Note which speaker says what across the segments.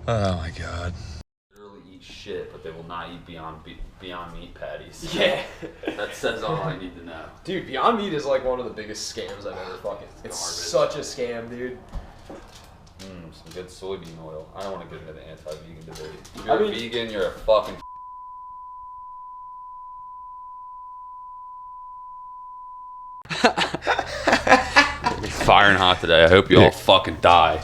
Speaker 1: Oh my god.
Speaker 2: Literally eat shit, but they will not eat Beyond Meat patties.
Speaker 3: Yeah.
Speaker 2: That says all I need to know.
Speaker 3: Dude, Beyond Meat is like one of the biggest scams I've ever fucking... It's such a scam, dude.
Speaker 2: Some good soybean oil. I don't want to get into the anti-vegan debate. If you're a vegan, you're a fucking... It's firing hot today. I hope you all fucking die.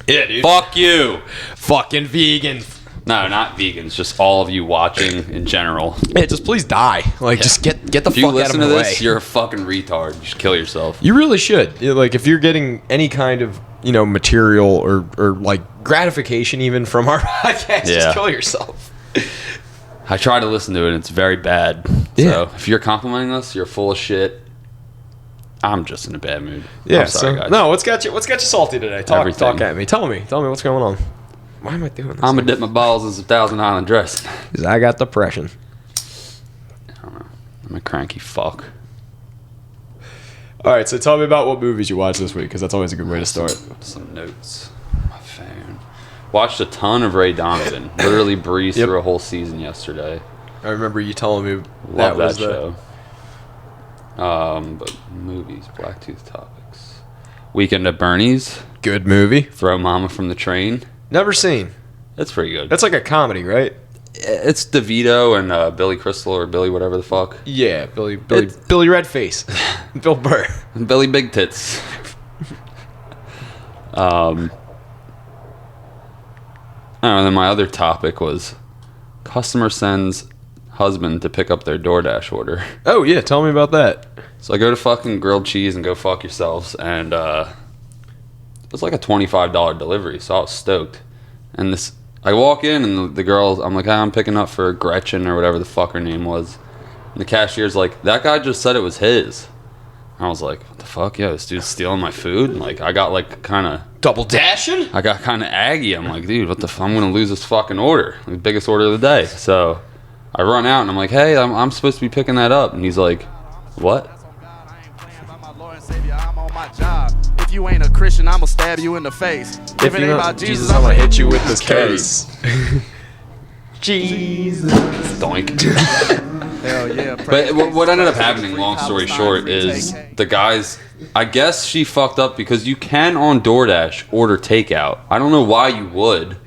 Speaker 3: Yeah, dude.
Speaker 2: Fuck you!
Speaker 3: Fucking vegans.
Speaker 2: No, not vegans. Just all of you watching in general.
Speaker 3: Yeah, just please die. Like, just get the fuck out of my way. If you listen to this,
Speaker 2: you're a fucking retard. You should kill yourself.
Speaker 3: You really should. Like, if you're getting any kind of, material or like gratification even from our podcast, just kill yourself.
Speaker 2: I try to listen to it, and it's very bad.
Speaker 3: Yeah.
Speaker 2: So, if you're complimenting us, you're full of shit. I'm just in a bad mood.
Speaker 3: Yeah,
Speaker 2: I'm sorry, guys.
Speaker 3: No, what's got you salty today? Talk at me. Tell me what's going on. Why am I doing this?
Speaker 2: I'm gonna dip my balls in some Thousand Island dressing.
Speaker 3: Because I got depression.
Speaker 2: I don't know. I'm a cranky fuck.
Speaker 3: All right, so tell me about what movies you watched this week, because that's always a good way to start.
Speaker 2: Some notes. My fan. Watched a ton of Ray Donovan. Literally breezed through a whole season yesterday.
Speaker 3: I remember you telling me
Speaker 2: Love that show. But movies, Blacktooth Topics. Weekend at Bernie's.
Speaker 3: Good movie.
Speaker 2: Throw Mama from the Train.
Speaker 3: Never seen.
Speaker 2: That's pretty good.
Speaker 3: That's like a comedy, right?
Speaker 2: It's DeVito and Billy Crystal or Billy whatever the fuck.
Speaker 3: Yeah, Billy Redface. Bill Burr.
Speaker 2: Billy Big Tits. And then my other topic was customer sends husband to pick up their DoorDash order.
Speaker 3: Oh yeah, tell me about that.
Speaker 2: So I go to fucking Grilled Cheese and go fuck yourselves, and it was like a $25 delivery, so I was stoked. And I walk in and the girl, I'm like, I'm picking up for Gretchen or whatever the fuck her name was. And the cashier's like, that guy just said it was his. I was like, what the fuck? Yeah, this dude's stealing my food. And like, I got like kind of...
Speaker 3: Double dashing?
Speaker 2: I got kind of aggy. I'm like, dude, what the fuck? I'm going to lose this fucking order. The biggest order of the day. So I run out and I'm like, hey, I'm supposed to be picking that up. And he's like, what?
Speaker 4: If you ain't a Christian, I'ma stab you in the face.
Speaker 3: If it ain't about Jesus, I'm gonna hit you with this case. Jesus.
Speaker 2: Doink.
Speaker 4: Hell yeah.
Speaker 2: But what ended up happening, long story short, is the guys, I guess she fucked up because you can on DoorDash order takeout. I don't know why you would.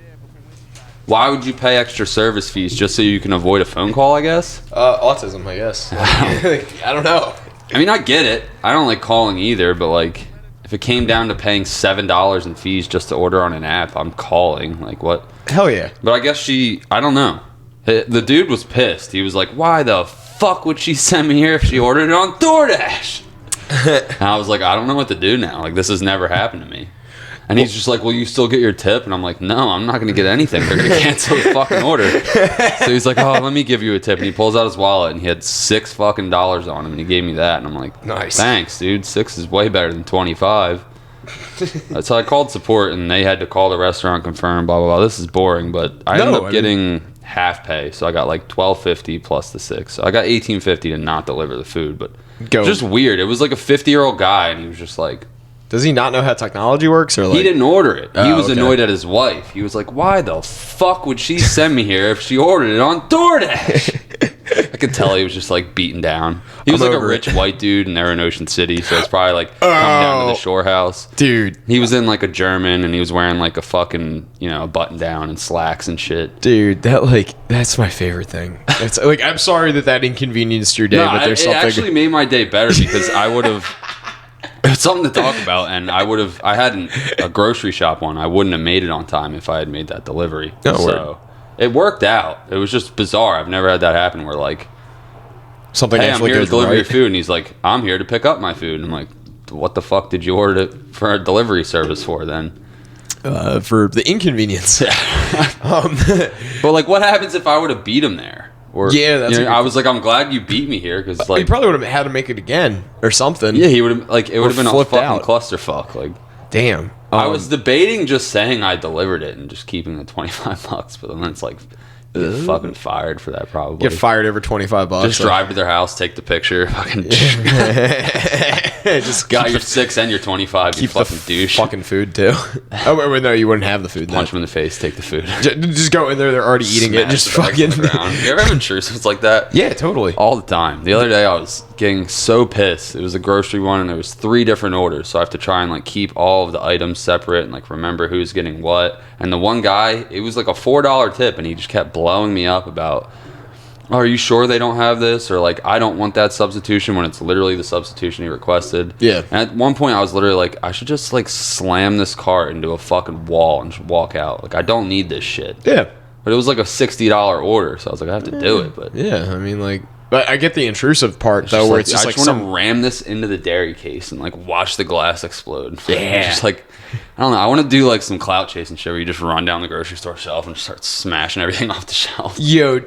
Speaker 2: Why would you pay extra service fees just so you can avoid a phone call, I guess?
Speaker 3: Autism, I guess. I don't know.
Speaker 2: I mean, I get it. I don't like calling either, but like, if it came down to paying $7 in fees just to order on an app, I'm calling. Like, what?
Speaker 3: Hell yeah.
Speaker 2: But I guess I don't know. The dude was pissed. He was like, why the fuck would she send me here if she ordered it on DoorDash? And I was like, I don't know what to do now. Like, this has never happened to me. And he's just like, well, you still get your tip? And I'm like, no, I'm not going to get anything. They're going to cancel the fucking order. So he's like, oh, let me give you a tip. And he pulls out his wallet, and he had $6 fucking on him, and he gave me that. And I'm like,
Speaker 3: nice.
Speaker 2: Thanks, dude. 6 is way better than 25. So I called support, and they had to call the restaurant, confirm, blah, blah, blah. This is boring, but I ended up getting half pay. So I got like $12.50 plus the 6. So I got $18.50 to not deliver the food. But it was just weird. It was like a 50-year-old guy, and he was just like...
Speaker 3: Does he not know how technology works? Or like...
Speaker 2: He didn't order it. He was annoyed at his wife. He was like, why the fuck would she send me here if she ordered it on DoorDash? I could tell he was just like beaten down. He was like a rich white dude, and they're in Ocean City, so it's probably like coming down to the shore house.
Speaker 3: Dude.
Speaker 2: He was in like a German, and he was wearing like a fucking, a button down and slacks and shit.
Speaker 3: Dude, that's my favorite thing. It's like, I'm sorry that inconvenienced your day, but there's something...
Speaker 2: It actually made my day better because I would have... It's something to talk about, and I had a grocery shop one. I wouldn't have made it on time if I had made that delivery. So it worked out. It was just bizarre. I've never had that happen where like
Speaker 3: something.
Speaker 2: Hey, I'm here to deliver your food, and he's like, I'm here to pick up my food. And I'm like, what the fuck did you order it for a delivery service for then?
Speaker 3: For the inconvenience.
Speaker 2: But like, what happens if I would have beat him there? Or, I was like, I'm glad you beat me here because like
Speaker 3: he probably would have had to make it again or something.
Speaker 2: Yeah, he would have it would have been a fucking clusterfuck. Like,
Speaker 3: damn.
Speaker 2: I was debating just saying I delivered it and just keeping the $25, but then it's like get fucking fired for that probably.
Speaker 3: Get fired over $25.
Speaker 2: Just drive to their house, take the picture, fucking.
Speaker 3: Just
Speaker 2: got your 6 and your 25. You
Speaker 3: keep the
Speaker 2: fucking douche.
Speaker 3: fucking food too. Oh wait, no, you wouldn't have the food.
Speaker 2: Punch them in the face. Take the food.
Speaker 3: Just go in there. They're already eating it. Just
Speaker 2: Smash the bags
Speaker 3: fucking.
Speaker 2: on the ground. You ever have intrusives like that?
Speaker 3: Yeah, totally.
Speaker 2: All the time. The other day I was getting so pissed. It was a grocery one and there was 3 different orders, so I have to try and like keep all of the items separate and like remember who's getting what. And the one guy, it was like a $4 tip, and he just kept blowing me up about, oh, are you sure they don't have this? Or like, I don't want that substitution, when it's literally the substitution he requested.
Speaker 3: Yeah.
Speaker 2: And at one point I was literally like, I should just like slam this cart into a fucking wall and just walk out. Like, I don't need this shit.
Speaker 3: Yeah.
Speaker 2: But it was like a $60 order, so I was like, I have to do it. But
Speaker 3: Yeah, I mean, like, but I get the intrusive part though,
Speaker 2: just
Speaker 3: where
Speaker 2: like,
Speaker 3: it's just
Speaker 2: I
Speaker 3: like
Speaker 2: just want
Speaker 3: some.
Speaker 2: to ram this into the dairy case and like watch the glass explode.
Speaker 3: Yeah.
Speaker 2: Just like, I don't know. I want to do like some clout chasing shit where you just run down the grocery store shelf and just start smashing everything off the shelf.
Speaker 3: Yo,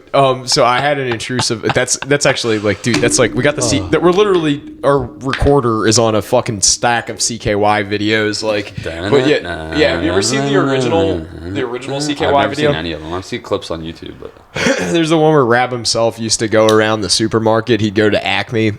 Speaker 3: so I had an intrusive. That's actually like, dude, that's like we got the that we're literally, our recorder is on a fucking stack of CKY videos. Like, but yeah. Have you ever seen the original CKY
Speaker 2: I've never
Speaker 3: video?
Speaker 2: seen any of them. I've seen clips on YouTube, but
Speaker 3: There's the one where Rab himself used to go around the supermarket. He'd go to Acme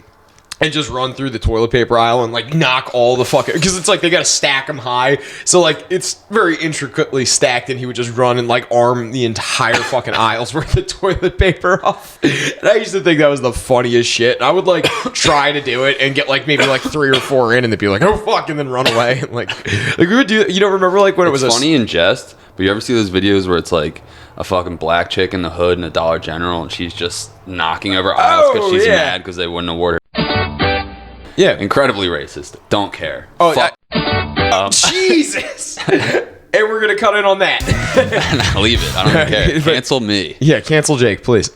Speaker 3: and just run through the toilet paper aisle and like knock all the fucking, because it's like they gotta stack them high, so like it's very intricately stacked, and he would just run and like arm the entire fucking aisles worth of toilet paper off. And I used to think that was the funniest shit. And I would like try to do it and get like maybe like 3 or 4 in, and they'd be like, oh fuck, and then run away. And like we would do, you don't remember like when it was
Speaker 2: funny in jest. But you ever see those videos where it's like a fucking black chick in the hood in a Dollar General, and she's just knocking over aisles because she's mad because they wouldn't award her.
Speaker 3: Yeah,
Speaker 2: Incredibly racist. Don't care.
Speaker 3: Oh,
Speaker 2: Fuck.
Speaker 3: Jesus. And we're gonna cut in on that.
Speaker 2: Leave it. I don't care.
Speaker 3: But-
Speaker 2: Cancel me.
Speaker 3: Yeah, cancel Jake, please.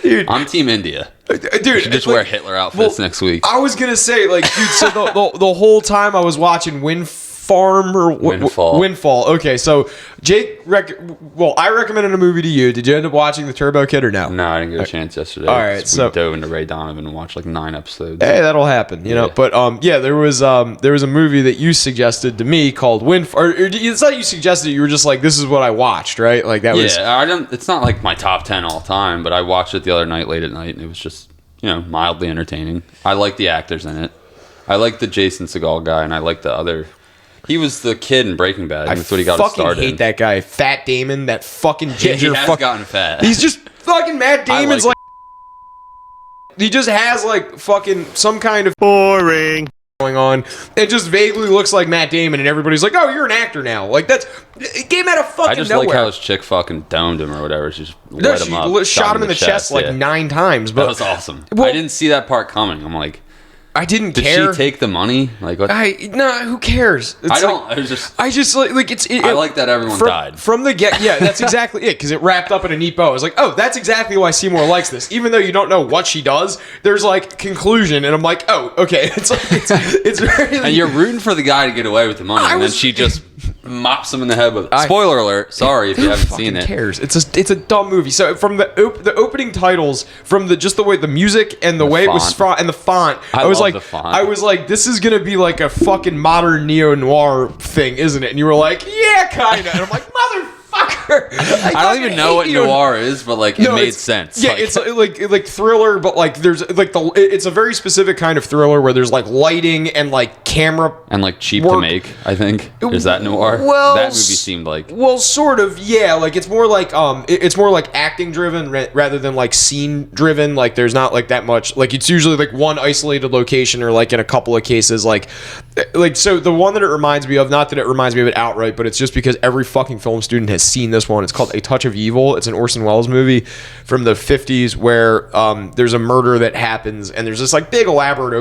Speaker 3: Dude,
Speaker 2: I'm Team India.
Speaker 3: dude,
Speaker 2: You should just wear Hitler outfits next week.
Speaker 3: I was gonna say, like, dude, so the whole time I was watching Windfall. Okay, so Jake, I recommended a movie to you. Did you end up watching The Turbo Kid or no?
Speaker 2: No, I didn't get a chance yesterday.
Speaker 3: All right,
Speaker 2: so
Speaker 3: so
Speaker 2: we dove into Ray Donovan and watched like 9 episodes.
Speaker 3: hey, that'll happen, you know. But yeah, there was a movie that you suggested to me called Windfall. Or it's not you suggested it. You were just like, this is what I watched, right? Like that was.
Speaker 2: Yeah, I don't. It's not like my top 10 all time, but I watched it the other night late at night, and it was just, you know, mildly entertaining. I like the actors in it. I like the Jason Segel guy, and I like the other. He was the kid in Breaking Bad. That's what he got
Speaker 3: fucking
Speaker 2: started.
Speaker 3: hate that guy, Fat Damon. That fucking ginger.
Speaker 2: He has gotten fat.
Speaker 3: He's just fucking Matt Damon's
Speaker 2: like
Speaker 3: he just has like fucking some kind of boring going on. It just vaguely looks like Matt Damon, and everybody's like, "Oh, you're an actor now." Like it came out of fucking
Speaker 2: I just
Speaker 3: nowhere.
Speaker 2: like how his chick fucking domed him or whatever. She just lit him up,
Speaker 3: shot him in the chest like 9 times. But
Speaker 2: that was awesome.
Speaker 3: Well,
Speaker 2: I didn't see that part coming. I'm like,
Speaker 3: I didn't
Speaker 2: did
Speaker 3: care.
Speaker 2: she take the money? Like what?
Speaker 3: Who cares? It's
Speaker 2: I don't.
Speaker 3: like-
Speaker 2: I was just.
Speaker 3: I just like it's.
Speaker 2: I like that everyone died.
Speaker 3: From the get. Yeah, that's exactly it. Because it wrapped up in a neat bow. I was like, oh, that's exactly why Seymour likes this. Even though you don't know what she does, there's like conclusion, and I'm like, oh, okay. It's like it's very.
Speaker 2: And you're rooting for the guy to get away with the money, and then she just mops him in the head with. Spoiler alert! Sorry if you haven't seen it.
Speaker 3: Who cares? It's a dumb movie. So from the opening titles, from the way the music and the way it was and the font, I was
Speaker 2: love
Speaker 3: like,
Speaker 2: the font.
Speaker 3: I was like, this is gonna be like a fucking modern neo noir thing, isn't it? And you were like, yeah, kinda. And I'm like, motherfucker.
Speaker 2: I don't even know what noir is, but like it made sense.
Speaker 3: Yeah, it's like thriller, but like there's like it's a very specific kind of thriller where there's like lighting and like camera
Speaker 2: and like cheap to make. I think is that noir.
Speaker 3: Well,
Speaker 2: that movie seemed like.
Speaker 3: Well, sort of, yeah. Like it's more like it's more like acting driven rather than like scene driven. Like there's not like that much. Like it's usually like one isolated location, or like in a couple of cases, like so the one that it reminds me of, not that it reminds me of it outright, but it's just because every fucking film student has seen this one. It's called A Touch of Evil. It's an Orson Welles movie from the 50s where there's a murder that happens, and there's this like big elaborate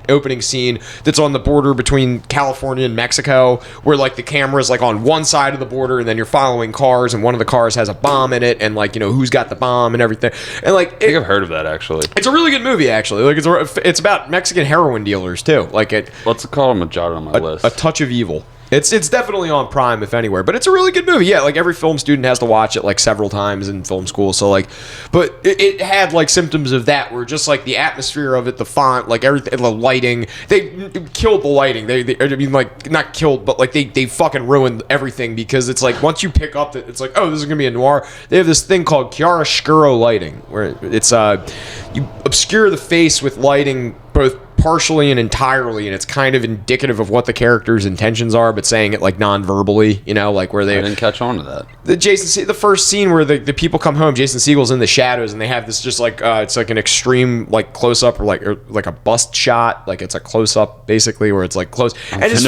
Speaker 3: opening scene that's on the border between California and Mexico, where like the camera's like on one side of the border, and then you're following cars, and one of the cars has a bomb in it, and like, you know, who's got the bomb and everything. And like
Speaker 2: I think I've heard of that actually.
Speaker 3: It's a really good movie actually. Like it's about Mexican heroin dealers too. Like
Speaker 2: what's it called? I'm gonna jot it on my list.
Speaker 3: A Touch of Evil. It's definitely on Prime, if anywhere. But it's a really good movie. Yeah, like every film student has to watch it like several times in film school. So like, but it had like symptoms of that, where just like the atmosphere of it, the font, like everything, the lighting. They killed the lighting. They I mean, like not killed, but like they fucking ruined everything, because it's like once you pick up that it's like, oh, this is gonna be a noir. They have this thing called chiaroscuro lighting, where it's you obscure the face with lighting both partially and entirely, and it's kind of indicative of what the character's intentions are, but saying it like non-verbally, you know, like where they...
Speaker 2: I didn't catch on to that.
Speaker 3: The first scene where the people come home, Jason Segel's in the shadows, and they have this just like, it's like an extreme like close-up, or like a bust shot, like it's a close-up basically, where it's like close, and his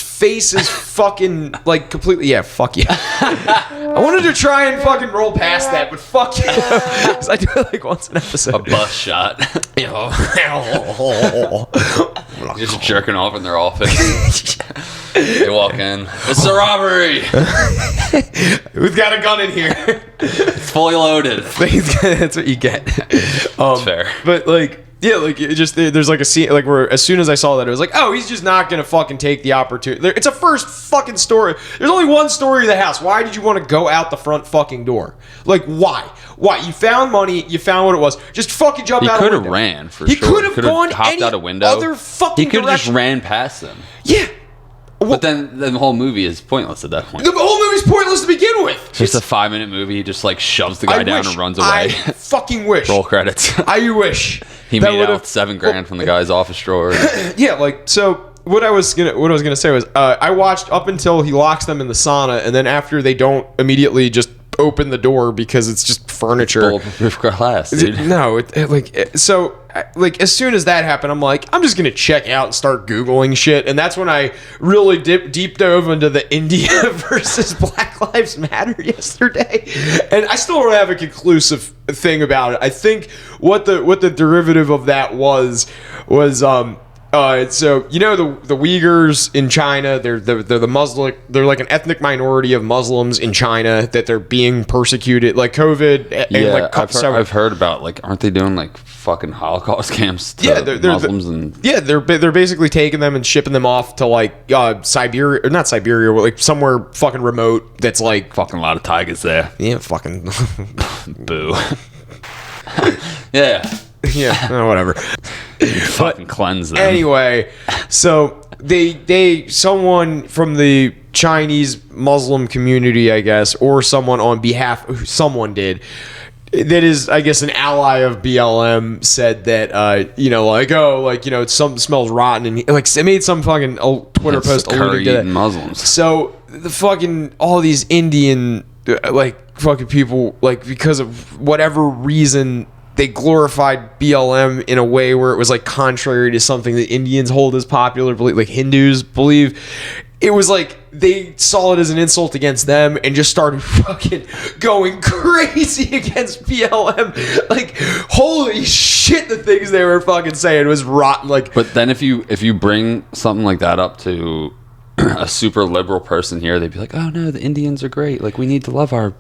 Speaker 3: face is fucking like completely, yeah, fuck you. I wanted to try and fucking roll past that, but fuck you. 'Cause I do it like once an episode.
Speaker 2: A bust shot. Just jerking off in their office. They walk in. It's a robbery.
Speaker 3: Who's got a gun in here?
Speaker 2: It's fully loaded.
Speaker 3: That's what you get.
Speaker 2: That's fair.
Speaker 3: But like, yeah, like it just there's like a scene like where as soon as I saw that, it was like, oh, he's just not gonna fucking take the opportunity. It's a first fucking story. There's only one story of the house. Why did you want to go out the front fucking door? Like, why? Why? You found money. You found what it was. Just fucking jump out.
Speaker 2: He could have ran for
Speaker 3: he
Speaker 2: sure.
Speaker 3: He could have gone
Speaker 2: hopped
Speaker 3: any
Speaker 2: out a window.
Speaker 3: Other fucking
Speaker 2: He could have just
Speaker 3: direction.
Speaker 2: ran past them.
Speaker 3: Yeah.
Speaker 2: But then the whole movie is pointless at that point.
Speaker 3: The whole movie's pointless to begin with.
Speaker 2: Just a 5-minute movie. He just like shoves the guy down and runs away.
Speaker 3: I fucking wish.
Speaker 2: Roll credits.
Speaker 3: I wish.
Speaker 2: He made out with $7,000 from the guy's office drawer.
Speaker 3: Yeah, like so. What I was gonna say was, I watched up until he locks them in the sauna, and then after they don't immediately just open the door because it's just furniture.
Speaker 2: Bulletproof glass, dude.
Speaker 3: No, so as soon as that happened, I'm like, I'm just gonna check out and start Googling shit, and that's when I really deep dove into the India versus Black Lives Matter yesterday, and I still don't have a conclusive thing about it. I think what the derivative of that was so you know the Uyghurs in China, they're the Muslim, they're like an ethnic minority of Muslims in China that they're being persecuted, like COVID.
Speaker 2: Yeah,
Speaker 3: like
Speaker 2: I've heard about, like, aren't they doing like fucking Holocaust camps to
Speaker 3: they're
Speaker 2: Muslims and
Speaker 3: they're basically taking them and shipping them off to like Siberia, or not Siberia, but like somewhere fucking remote that's like
Speaker 2: fucking a lot of tigers there.
Speaker 3: Yeah, fucking
Speaker 2: boo. Yeah.
Speaker 3: Yeah, whatever.
Speaker 2: Fucking cleanse them.
Speaker 3: Anyway, so someone from the Chinese Muslim community, I guess, or someone on behalf, someone did, that is, I guess, an ally of BLM, said that, you know, like, oh, like, you know, it smells rotten, and like, it made some fucking Twitter post alluding to that.
Speaker 2: Muslims.
Speaker 3: So the fucking all these Indian like fucking people, like, because of whatever reason, they glorified BLM in a way where it was like contrary to something that Indians hold as popular belief, like Hindus believe. It was like they saw it as an insult against them and just started fucking going crazy against BLM. Like, holy shit, the things they were fucking saying was rotten. Like,
Speaker 2: but then if you bring something like that up to a super liberal person here, they'd be like, oh no, the Indians are great. Like, we need to love our...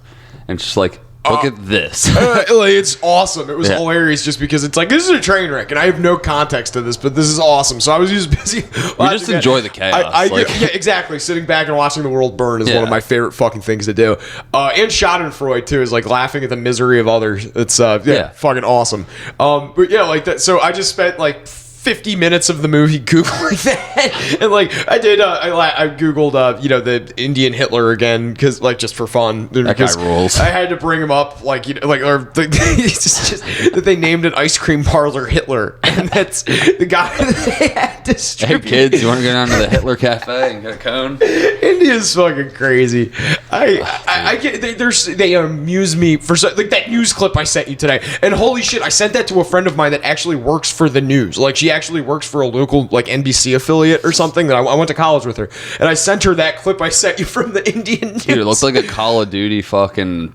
Speaker 2: And it's just like, look at this.
Speaker 3: Like, it's awesome. It was hilarious just because it's like, this is a train wreck, and I have no context to this, but this is awesome. So I was just busy.
Speaker 2: You just enjoy the chaos.
Speaker 3: Yeah, exactly. Sitting back and watching the world burn is one of my favorite fucking things to do. And Schadenfreude too is like laughing at the misery of others. It's fucking awesome. But yeah, like that. So I just spent like 50 minutes of the movie Googling that, and like I did, I Googled, you know, the Indian Hitler again, because like just for fun.
Speaker 2: That guy rules.
Speaker 3: I had to bring him up, like, you know, like, or it's just that they named an ice cream parlor Hitler, and that's the guy that they had distributed.
Speaker 2: Hey kids, you want to go down to the Hitler Cafe and get a cone?
Speaker 3: India's fucking crazy. I get they amuse me for like that news clip I sent you today, and holy shit, I sent that to a friend of mine that actually works for the news. Like, she actually works for a local like NBC affiliate or something that I went to college with her, and I sent her that clip I sent you from the Indian news.
Speaker 2: Dude, it looks like a Call of Duty fucking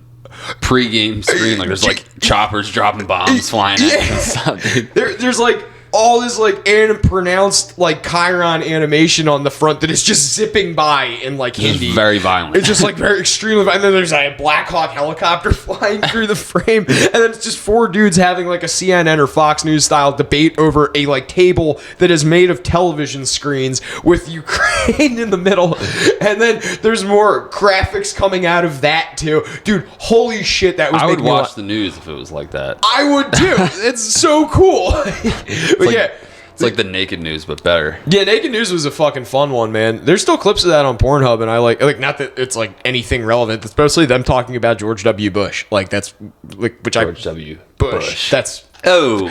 Speaker 2: pre-game screen. Like, there's like choppers dropping bombs flying at you and stuff, dude.
Speaker 3: There's like all this like pronounced like Chiron animation on the front that is just zipping by in like Hindi.
Speaker 2: It's very violent.
Speaker 3: It's just like very extremely violent. And then there's a Black Hawk helicopter flying through the frame, and then it's just 4 dudes having like a CNN or Fox News style debate over a like table that is made of television screens with Ukraine in the middle, and then there's more graphics coming out of that too. Dude, holy shit, that was.
Speaker 2: I would watch the news if it was like that.
Speaker 3: I would too. It's so cool. But yeah.
Speaker 2: It's like the Naked News, but better.
Speaker 3: Yeah, Naked News was a fucking fun one, man. There's still clips of that on Pornhub, and I like not that it's like anything relevant. It's mostly them talking about George W. Bush. Like that's like
Speaker 2: George W.
Speaker 3: Bush. That's
Speaker 2: oh.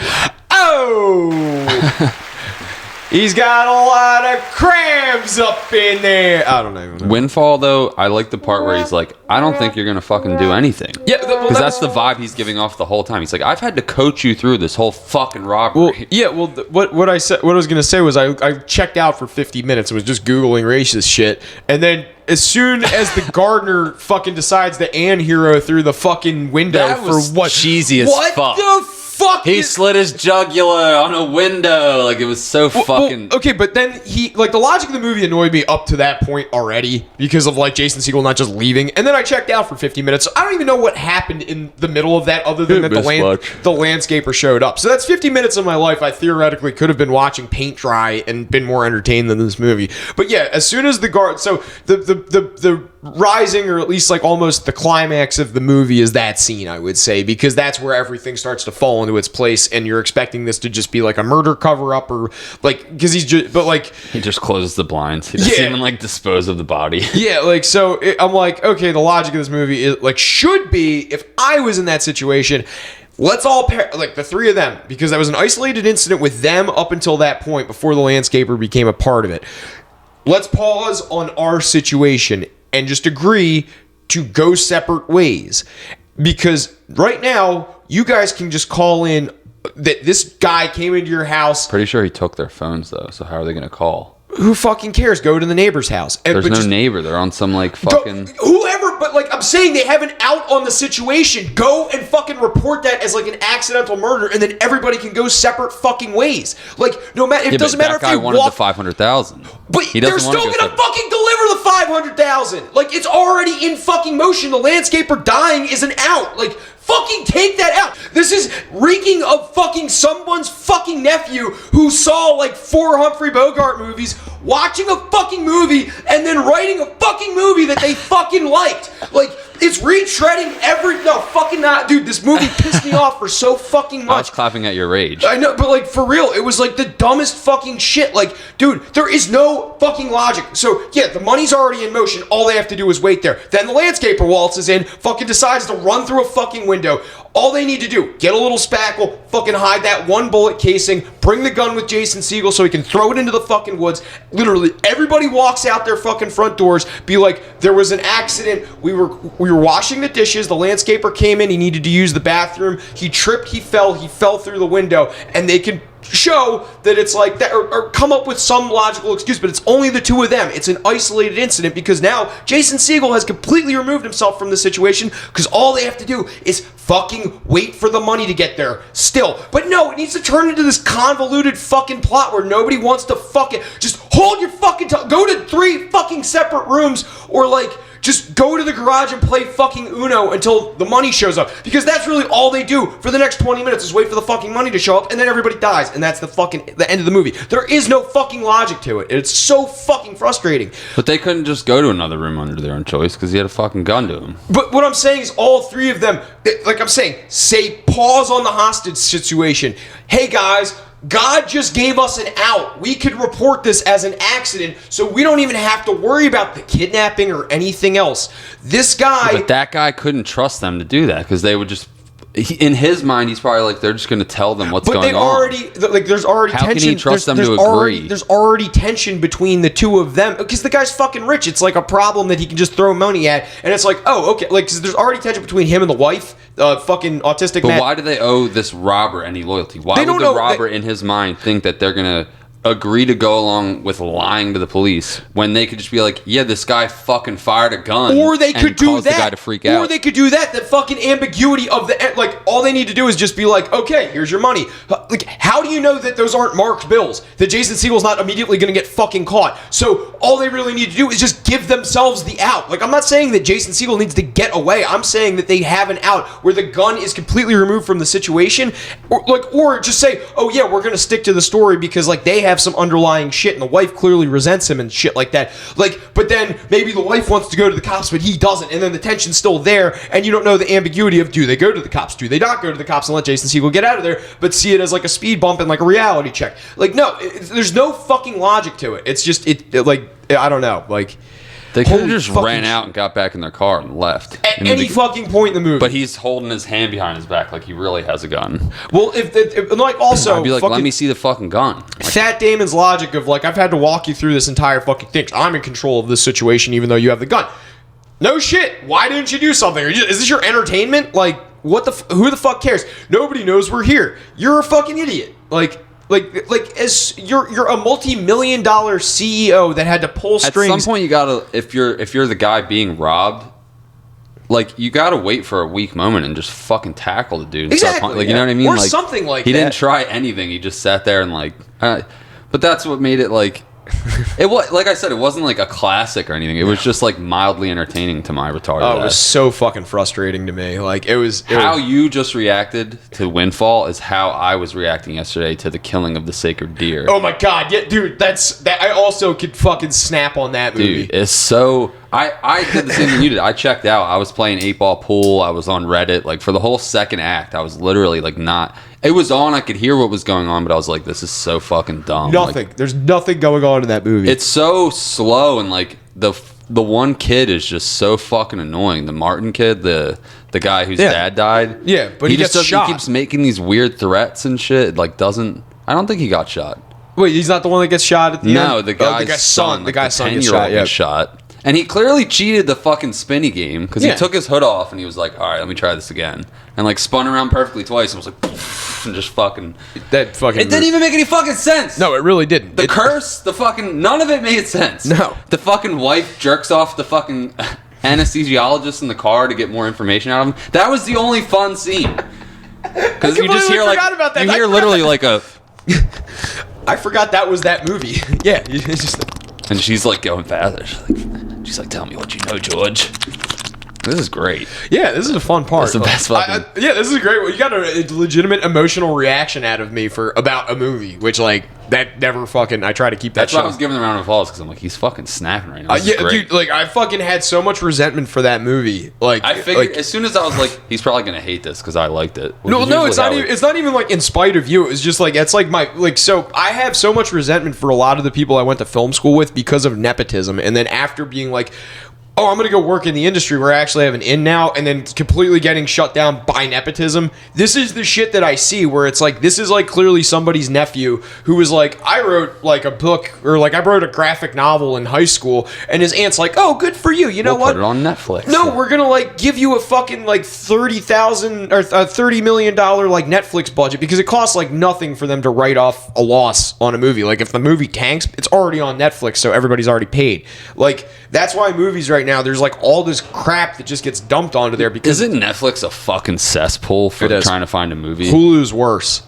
Speaker 3: He's got a lot of crabs up in there. I don't know.
Speaker 2: Windfall, though, I like the part where he's like, I don't think you're going to fucking do anything.
Speaker 3: Yeah,
Speaker 2: because that's the vibe he's giving off the whole time. He's like, I've had to coach you through this whole fucking robbery.
Speaker 3: What I was going to say was I checked out for 50 minutes and was just Googling racist shit. And then as soon as the gardener fucking decides to hero through the fucking window
Speaker 2: that was
Speaker 3: for what?
Speaker 2: cheesy as
Speaker 3: what
Speaker 2: fuck.
Speaker 3: The fuck?
Speaker 2: He slid his jugular on a window. Like, it was so fucking...
Speaker 3: Well, okay, but then the logic of the movie annoyed me up to that point already because of, like, Jason Segel not just leaving. And then I checked out for 50 minutes. So I don't even know what happened in the middle of that other than that the landscaper showed up. So that's 50 minutes of my life I theoretically could have been watching paint dry and been more entertained than this movie. But yeah, as soon as the guard... So the rising, or at least like almost the climax of the movie is that scene, I would say, because that's where everything starts to fall into its place, and you're expecting this to just be like a murder cover-up, or like, because he's just, but like...
Speaker 2: He just closes the blinds. He doesn't even like dispose of the body.
Speaker 3: Yeah, like, so I'm like, okay, the logic of this movie is like, should be, if I was in that situation... Let's all like the 3 of them, because that was an isolated incident with them up until that point before the landscaper became a part of it. Let's pause on our situation and just agree to go separate ways. Because right now, you guys can just call in that this guy came into your house.
Speaker 2: Pretty sure he took their phones, though, so how are they going to call?
Speaker 3: Who fucking cares? Go to the neighbor's house.
Speaker 2: There's no neighbor. They're on some, like, fucking...
Speaker 3: Whoever, but, like, I'm saying they have an out on the situation. Go and fucking report that as, like, an accidental murder, and then everybody can go separate fucking ways. Like, no matter... It doesn't matter if you
Speaker 2: wanted the $500,000.
Speaker 3: But they're still gonna fucking deliver the $500,000. Like, it's already in fucking motion. The landscaper dying is an out. Like... Fucking take that out. This is reeking of fucking someone's fucking nephew who saw like 4 Humphrey Bogart movies, watching a fucking movie, and then writing a fucking movie that they fucking liked. Like, it's retreading no, fucking not. Dude, this movie pissed me off for so fucking much.
Speaker 2: I was clapping at your rage.
Speaker 3: I know, but like, for real, it was like the dumbest fucking shit. Like, dude, there is no fucking logic. So, yeah, the money's already in motion. All they have to do is wait there. Then the landscaper waltzes in, fucking decides to run through a fucking window. All they need to do, get a little spackle, fucking hide that 1 bullet casing, bring the gun with Jason Segel so he can throw it into the fucking woods. Literally, everybody walks out their fucking front doors, be like, there was an accident, we were washing the dishes, the landscaper came in, he needed to use the bathroom, he tripped, he fell through the window, and they can show that it's like that, or come up with some logical excuse, but it's only the 2 of them. It's an isolated incident because now Jason Segel has completely removed himself from the situation because all they have to do is fucking wait for the money to get there still. But no, it needs to turn into this convoluted fucking plot where nobody wants to fucking just hold your fucking go to 3 fucking separate rooms, or like just go to the garage and play fucking Uno until the money shows up. Because that's really all they do for the next 20 minutes is wait for the fucking money to show up, and then everybody dies. And that's the end of the movie. There is no fucking logic to it. It's so fucking frustrating.
Speaker 2: But they couldn't just go to another room under their own choice because he had a fucking gun to him.
Speaker 3: But what I'm saying is all 3 of them, like I'm saying, say pause on the hostage situation. Hey guys, God just gave us an out. We could report this as an accident, so we don't even have to worry about the kidnapping or anything else. This guy...
Speaker 2: But that guy couldn't trust them to do that, because they would just... in his mind, he's probably like, they're just going to tell them what's going on. But they already... Like, there's already tension. How can he trust them to agree?
Speaker 3: There's already tension between the 2 of them, because the guy's fucking rich. It's like a problem that he can just throw money at, and it's like, oh, okay. Like, cause there's already tension between him and the wife, fucking autistic man.
Speaker 2: But why do they owe this robber any loyalty? Why would the robber in his mind think that they're going to agree to go along with lying to the police when they could just be like, yeah, this guy fucking fired a gun,
Speaker 3: or they could do
Speaker 2: cause
Speaker 3: that.
Speaker 2: The guy to freak out.
Speaker 3: Or they could do that. The fucking ambiguity of the like, all they need to do is just be like, okay, here's your money. Like, how do you know that those aren't marked bills? That Jason Segel's not immediately going to get fucking caught. So all they really need to do is just give themselves the out. Like, I'm not saying that Jason Segel needs to get away. I'm saying that they have an out where the gun is completely removed from the situation, or just say, oh yeah, we're going to stick to the story because like they have some underlying shit and the wife clearly resents him and shit like that. Like, but then maybe the wife wants to go to the cops but he doesn't, and then the tension's still there, and you don't know the ambiguity of, do they go to the cops, do they not go to the cops and let Jason Segel get out of there, but see it as like a speed bump and like a reality check. Like, no, there's no fucking logic to it. It's just like, I don't know, like,
Speaker 2: they could have just ran out and got back in their car and left
Speaker 3: at any fucking point in the movie.
Speaker 2: But he's holding his hand behind his back like he really has a gun.
Speaker 3: Well, if like, also,
Speaker 2: I'd be like, let me see the fucking gun. Like,
Speaker 3: Fat Damon's logic of like, I've had to walk you through this entire fucking thing. I'm in control of this situation even though you have the gun. No shit. Why didn't you do something? Is this your entertainment? Like, what the? Who the fuck cares? Nobody knows we're here. You're a fucking idiot. Like as you're a multi-million-dollar CEO that had to pull strings.
Speaker 2: At some point, you gotta, if you're the guy being robbed, like, you gotta wait for a weak moment and just fucking tackle the dude. And
Speaker 3: exactly.
Speaker 2: Like, you know what I mean?
Speaker 3: Or
Speaker 2: like,
Speaker 3: something like
Speaker 2: he
Speaker 3: that.
Speaker 2: He didn't try anything. He just sat there and like. But that's what made it like. It was, like I said, it wasn't like a classic or anything. It was just like mildly entertaining to my retarded ass.
Speaker 3: It was so fucking frustrating to me. Like, it was
Speaker 2: how you just reacted to Windfall is how I was reacting yesterday to the killing of the sacred deer.
Speaker 3: Oh my god, yeah, dude, that I also could fucking snap on that movie.
Speaker 2: Dude, it's so. I did the same thing you did. I checked out. I was playing 8-ball pool. I was on Reddit. Like, for the whole second act, I was literally like not. It was on. I could hear what was going on, but I was like, this is so fucking dumb.
Speaker 3: Nothing.
Speaker 2: Like,
Speaker 3: there's nothing going on in that movie.
Speaker 2: It's so slow, and like the one kid is just so fucking annoying. The Martin kid, the guy whose dad died.
Speaker 3: Yeah, but he
Speaker 2: just
Speaker 3: gets shot.
Speaker 2: He keeps making these weird threats and shit. Like, doesn't. I don't think he got shot.
Speaker 3: Wait, he's not the one that gets shot at the end?
Speaker 2: No, the guy's son.
Speaker 3: The guy's son gets
Speaker 2: 10-year-old
Speaker 3: shot. Yeah.
Speaker 2: Shot. And he clearly cheated the fucking spinny game because he took his hood off and he was like, all right, let me try this again. And like spun around perfectly twice and was like, poof, and just fucking.
Speaker 3: That fucking.
Speaker 2: It didn't even make any fucking sense.
Speaker 3: No, it really didn't.
Speaker 2: The curse, the fucking. None of it made sense.
Speaker 3: No.
Speaker 2: The fucking wife jerks off the fucking anesthesiologist in the car to get more information out of him. That was the only fun scene. Because you just hear like.
Speaker 3: About that.
Speaker 2: You hear literally like a.
Speaker 3: I forgot that was that movie. Yeah. It's just.
Speaker 2: And she's like going faster. She's like, tell me what you know, George. This is great.
Speaker 3: Yeah, this is a fun part.
Speaker 2: That's the best fucking.
Speaker 3: Yeah, this is a great. You got a legitimate emotional reaction out of me for about a movie, which like that never fucking. I try to keep that.
Speaker 2: That's why I was giving the round of applause because I'm like, he's fucking snapping right now. This is great.
Speaker 3: Dude, like I fucking had so much resentment for that movie. Like
Speaker 2: I figured as soon as I was like, he's probably gonna hate this because I liked it.
Speaker 3: No, it's not. It's not even like in spite of you. It's just like it's like my like. So I have so much resentment for a lot of the people I went to film school with because of nepotism, and then after being like, oh, I'm going to go work in the industry where I actually have an in now, and then completely getting shut down by nepotism. This is the shit that I see where it's like, this is like clearly somebody's nephew who was like, I wrote like a book or like I wrote a graphic novel in high school, and his aunt's like, oh, good for you. You know what?
Speaker 2: Put it on Netflix.
Speaker 3: No, we're going to like give you a fucking like $30,000 or $30 million like Netflix budget because it costs like nothing for them to write off a loss on a movie. Like if the movie tanks, it's already on Netflix, so everybody's already paid. Like that's why movies right now, there's like all this crap that just gets dumped onto there because
Speaker 2: isn't Netflix a fucking cesspool for trying to find a movie?
Speaker 3: Hulu's worse.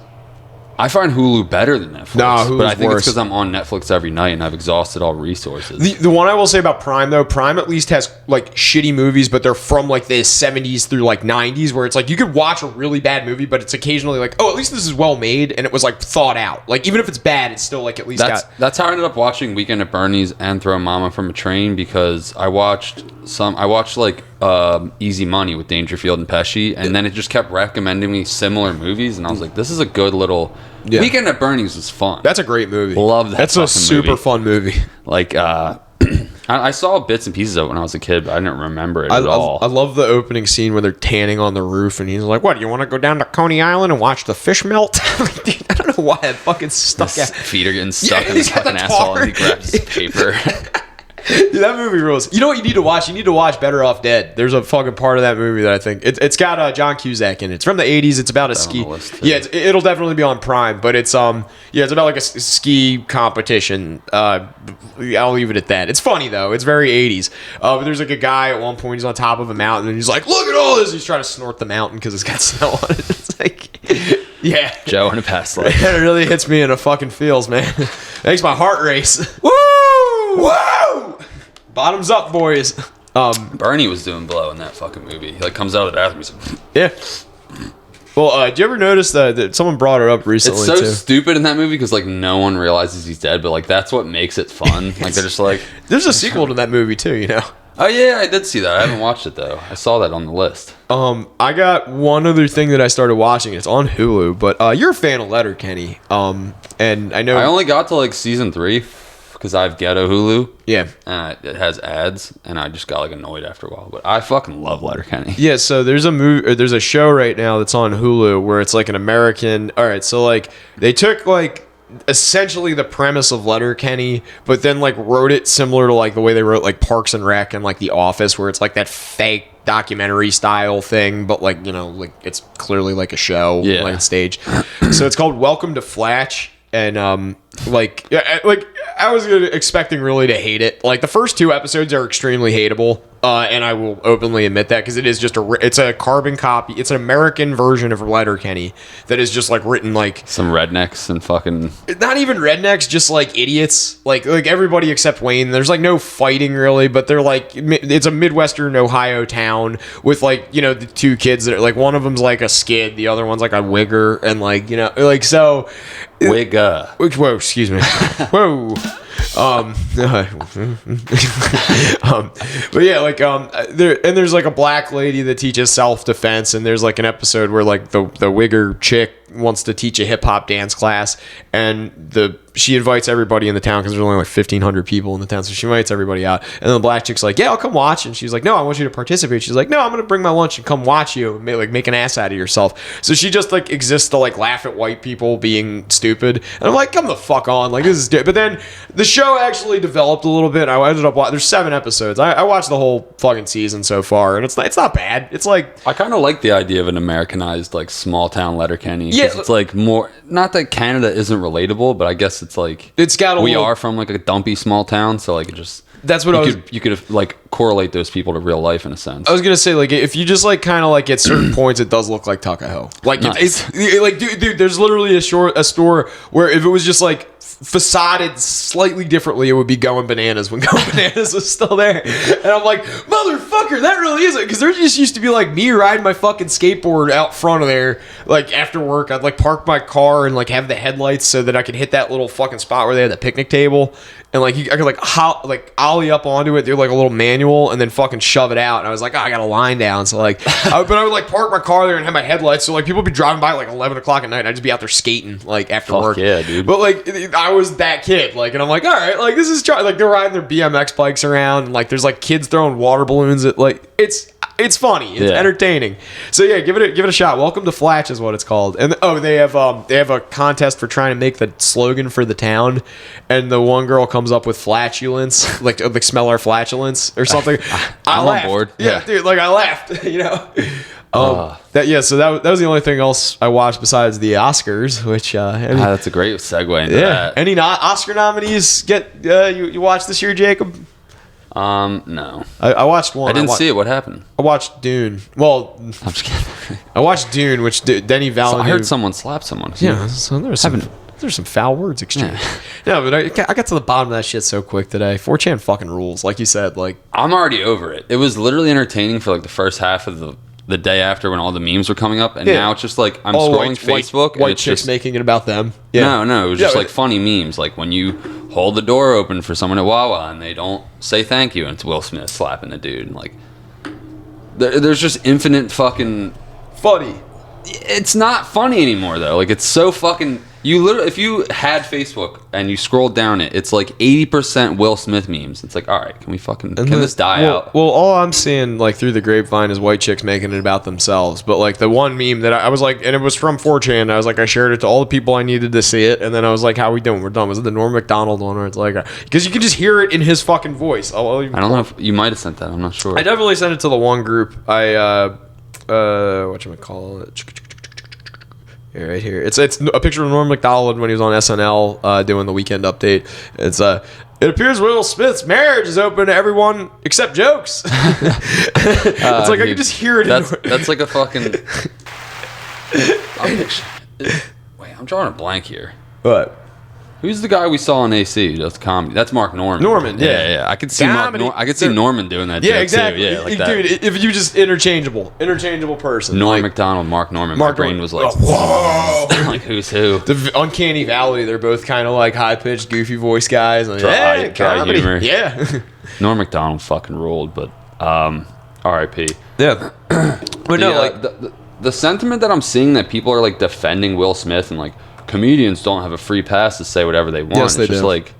Speaker 2: I find Hulu better than Netflix.
Speaker 3: No, Hulu's
Speaker 2: but I think
Speaker 3: worse.
Speaker 2: It's because I'm on Netflix every night and I've exhausted all resources.
Speaker 3: The one I will say about Prime though, Prime at least has like shitty movies, but they're from like the 70s through like 90s, where it's like you could watch a really bad movie, but it's occasionally like, oh, at least this is well made and it was like thought out. Like even if it's bad, it's still like at least
Speaker 2: that's how I ended up watching Weekend at Bernie's and Throw Mama from a Train, because I watched like Easy Money with Dangerfield and Pesci, and then it just kept recommending me similar movies, and I was like, this is a good little. Weekend at Bernie's was fun.
Speaker 3: That's a great movie.
Speaker 2: Love that.
Speaker 3: That's a super fun movie.
Speaker 2: Like I saw bits and pieces of it when I was a kid, but I didn't remember it at all.
Speaker 3: I love the opening scene where they're tanning on the roof, and he's like, what, you want to go down to Coney Island and watch the fish melt? Dude, I don't know why that fucking stuck out.
Speaker 2: His feet are getting stuck in his fucking asshole, and he grabs his paper.
Speaker 3: Dude, that movie rules. You know what you need to watch? You need to watch Better Off Dead. There's a fucking part of that movie that I think it's got John Cusack in it. It's from the 80s. It's about a ski. Yeah, it'll definitely be on Prime. But it's it's about like a ski competition. I'll leave it at that. It's funny though. It's very 80s. But there's like a guy at one point. He's on top of a mountain and he's like, "Look at all this!" He's trying to snort the mountain because it's got snow on it. It's like, yeah,
Speaker 2: Joe in a past life.
Speaker 3: It really hits me in the fucking feels, man. Makes my heart race.
Speaker 2: Woo!
Speaker 3: Woo! Bottoms up, boys.
Speaker 2: Bernie was doing blow in that fucking movie. He like comes out of the bathroom. He's like,
Speaker 3: yeah. Well, did you ever notice that someone brought it up recently?
Speaker 2: it's so
Speaker 3: too?
Speaker 2: stupid in that movie because like no one realizes he's dead, but like that's what makes it fun. Like they're just like,
Speaker 3: there's a sequel to that movie too, you know.
Speaker 2: Oh yeah, I did see that. I haven't watched it though. I saw that on the list.
Speaker 3: I got one other thing that I started watching. It's on Hulu, but you're a fan of Letterkenny. And I know
Speaker 2: I only got to like season 3 because I have Ghetto Hulu.
Speaker 3: Yeah.
Speaker 2: It has ads, and I just got like annoyed after a while. But I fucking love Letterkenny.
Speaker 3: Yeah. So there's a movie, or there's a show right now that's on Hulu where it's like an American. All right. So like they took like essentially the premise of Letterkenny, but then like wrote it similar to like the way they wrote like Parks and Rec and like The Office, where it's like that fake documentary style thing, but like, you know, like it's clearly like a show, like stage. So it's called Welcome to Flatch. And like I was expecting really to hate it. Like the first 2 episodes are extremely hateable, and I will openly admit that because it is just it's a carbon copy. It's an American version of Letterkenny that is just like written like
Speaker 2: some rednecks and fucking
Speaker 3: not even rednecks, just like idiots, like everybody except Wayne. There's like no fighting really, but they're like it's a Midwestern Ohio town with like, you know, the 2 kids that are like, one of them's like a skid, the other one's like a wigger, and like, you know, like so.
Speaker 2: Wigga.
Speaker 3: Whoa, excuse me. Whoa. But yeah, like there's like a black lady that teaches self-defense, and there's like an episode where like the wigger chick wants to teach a hip-hop dance class, and she invites everybody in the town because there's only like 1,500 people in the town, so she invites everybody out, and then the black chick's like, yeah, I'll come watch, and she's like, no, I want you to participate. She's like, no, I'm gonna bring my lunch and come watch you make an ass out of yourself. So she just like exists to like laugh at white people being stupid, and I'm like, come the fuck on, like this is but then the show actually developed a little bit. I ended up watching, there's 7 episodes. I watched the whole fucking season so far, and it's not bad. It's like,
Speaker 2: I kind of like the idea of an Americanized like small town Letterkenny.
Speaker 3: Yeah,
Speaker 2: it's like more, not that Canada isn't relatable, but I guess it's like
Speaker 3: it's got
Speaker 2: we are from like a dumpy small town, so like it just
Speaker 3: that's what
Speaker 2: you could like correlate those people to real life in a sense.
Speaker 3: I was gonna say, like, if you just like kind of like at certain points, it does look like Tuckahoe. Like
Speaker 2: nice.
Speaker 3: it's like dude, there's literally a store where if it was just like facaded slightly differently, it would be Going Bananas when Going Bananas was still there. And I'm like, motherfucker, that really isn't, because there just used to be like me riding my fucking skateboard out front of there, like after work. I'd like park my car and like have the headlights so that I could hit that little fucking spot where they had the picnic table, and like I could ollie up onto it, do like a little manual, and then fucking shove it out. And I was like, oh, I got a line down, so like but I would like park my car there and have my headlights, so like people would be driving by like 11 o'clock at night, and I'd just be out there skating like after work.
Speaker 2: Yeah, dude.
Speaker 3: But like I was that kid, like, and I'm like, all right, like this is like they're riding their BMX bikes around, and like there's like kids throwing water balloons at, like, it's funny, it's entertaining. So yeah, give it a shot. Welcome to Flatch is what it's called. And they have a contest for trying to make the slogan for the town, and the one girl comes up with flatulence, like smell our flatulence or something.
Speaker 2: I'm on board.
Speaker 3: Yeah, dude, like I laughed, you know. So that was the only thing else I watched besides the Oscars, which
Speaker 2: that's a great segue into that.
Speaker 3: Any Oscar nominees you watched this year, Jacob?
Speaker 2: No.
Speaker 3: I watched one.
Speaker 2: I didn't see it. What happened?
Speaker 3: I watched Dune. Well,
Speaker 2: I'm just kidding.
Speaker 3: I watched Dune, which Denny Villeneuve.
Speaker 2: I heard someone slap someone.
Speaker 3: Yeah, so there's some foul words exchanged. No, but I got to the bottom of that shit so quick today. 4chan fucking rules, like you said. Like, I'm
Speaker 2: already over it. It was literally entertaining for like the first half of the day after when all the memes were coming up, and now it's just like I'm scrolling Facebook,
Speaker 3: white
Speaker 2: and it's
Speaker 3: chicks
Speaker 2: just
Speaker 3: making it about them.
Speaker 2: Yeah. No, it was just like funny memes, like when you hold the door open for someone at Wawa and they don't say thank you, and it's Will Smith slapping the dude, and like there's just infinite fucking
Speaker 3: funny.
Speaker 2: It's not funny anymore though. Like it's so fucking. You literally, if you had Facebook and you scrolled down it, it's like 80% Will Smith memes. It's like, all right, can this die out?
Speaker 3: Well, all I'm seeing like through the grapevine is white chicks making it about themselves. But like the one meme that I was like, and it was from 4chan. I was like, I shared it to all the people I needed to see it, and then I was like, how we doing? We're done. Was it the Norm Macdonald one? Or it's like, because you can just hear it in his fucking voice.
Speaker 2: I don't know if you might have sent that. I'm not sure.
Speaker 3: I definitely sent it to the one group. Whatchamacallit? Yeah, right here. It's a picture of Norm Macdonald when he was on SNL doing the Weekend Update. It's it appears Will Smith's marriage is open to everyone except jokes. It's like dude, I can just hear it.
Speaker 2: That's like a fucking. Wait, I'm drawing a blank here.
Speaker 3: What?
Speaker 2: Who's the guy we saw on AC? That's comedy. That's Mark Norman.
Speaker 3: Norman, yeah.
Speaker 2: I could see I could see Norman doing that.
Speaker 3: Yeah,
Speaker 2: joke
Speaker 3: exactly.
Speaker 2: Too. Yeah, like that.
Speaker 3: Dude, if you just interchangeable person.
Speaker 2: Norm Macdonald, Mark Norman. My brain was like,
Speaker 3: whoa,
Speaker 2: like who's who?
Speaker 3: The Uncanny Valley. They're both kind of like high pitched, goofy voice guys. Like,
Speaker 2: dry humor.
Speaker 3: Yeah.
Speaker 2: Norm Macdonald fucking ruled, but R.I.P.
Speaker 3: Yeah. But no, like
Speaker 2: the sentiment that I'm seeing that people are like defending Will Smith and like. Comedians don't have a free pass to say whatever they want.
Speaker 3: Yes, they
Speaker 2: it's just
Speaker 3: do.
Speaker 2: like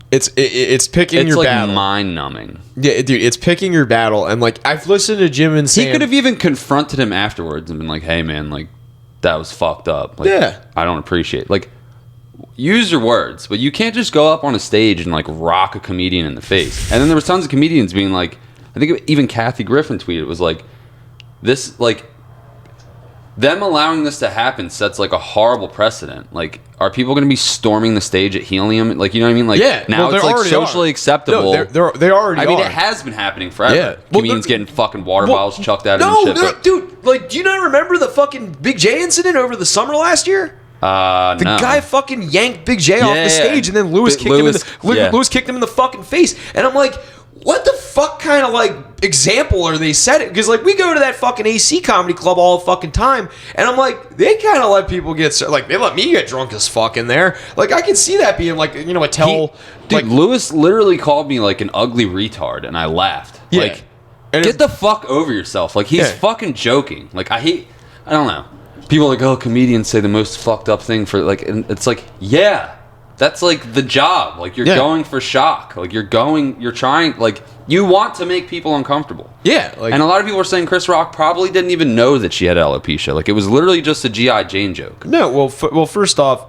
Speaker 3: it's picking your battle.
Speaker 2: It's like mind numbing.
Speaker 3: Yeah, dude, it's picking your battle. And like I've listened to Jim and Sam.
Speaker 2: He could have even confronted him afterwards and been like, "Hey, man, like that was fucked up. Like,
Speaker 3: yeah,
Speaker 2: I don't appreciate it. Like use your words, but you can't just go up on a stage and like rock a comedian in the face." And then there was tons of comedians being like, I think even Kathy Griffin tweeted, it was like this like. Them allowing this to happen sets like a horrible precedent. Like, are people going to be storming the stage at Helium? Like, you know what I mean? Like,
Speaker 3: yeah,
Speaker 2: now it's like socially acceptable.
Speaker 3: No, they already are.
Speaker 2: I mean, it has been happening forever.
Speaker 3: Yeah.
Speaker 2: Comedians getting fucking water bottles chucked at them and shit.
Speaker 3: Dude, like, do you not remember the fucking Big J incident over the summer last year? The guy fucking yanked Big J off the stage, and then Lewis kicked him in the fucking face. And I'm like, what the fuck kind of like example are they setting? Because like we go to that fucking AC comedy club all the fucking time, and I'm like, they kind of let people get like they let me get drunk as fuck in there. Like I can see that being like a tell.
Speaker 2: Dude, Lewis literally called me like an ugly retard, and I laughed.
Speaker 3: Yeah.
Speaker 2: Like, get the fuck over yourself. Like he's fucking joking. Like I don't know. People are like, oh, comedians say the most fucked up thing for like, and it's like, yeah. That's like the job. Like you're going for shock. Like you're trying. Like you want to make people uncomfortable.
Speaker 3: Yeah. Like,
Speaker 2: and a lot of people were saying Chris Rock probably didn't even know that she had alopecia. Like it was literally just a G.I. Jane joke.
Speaker 3: No. Well. First off,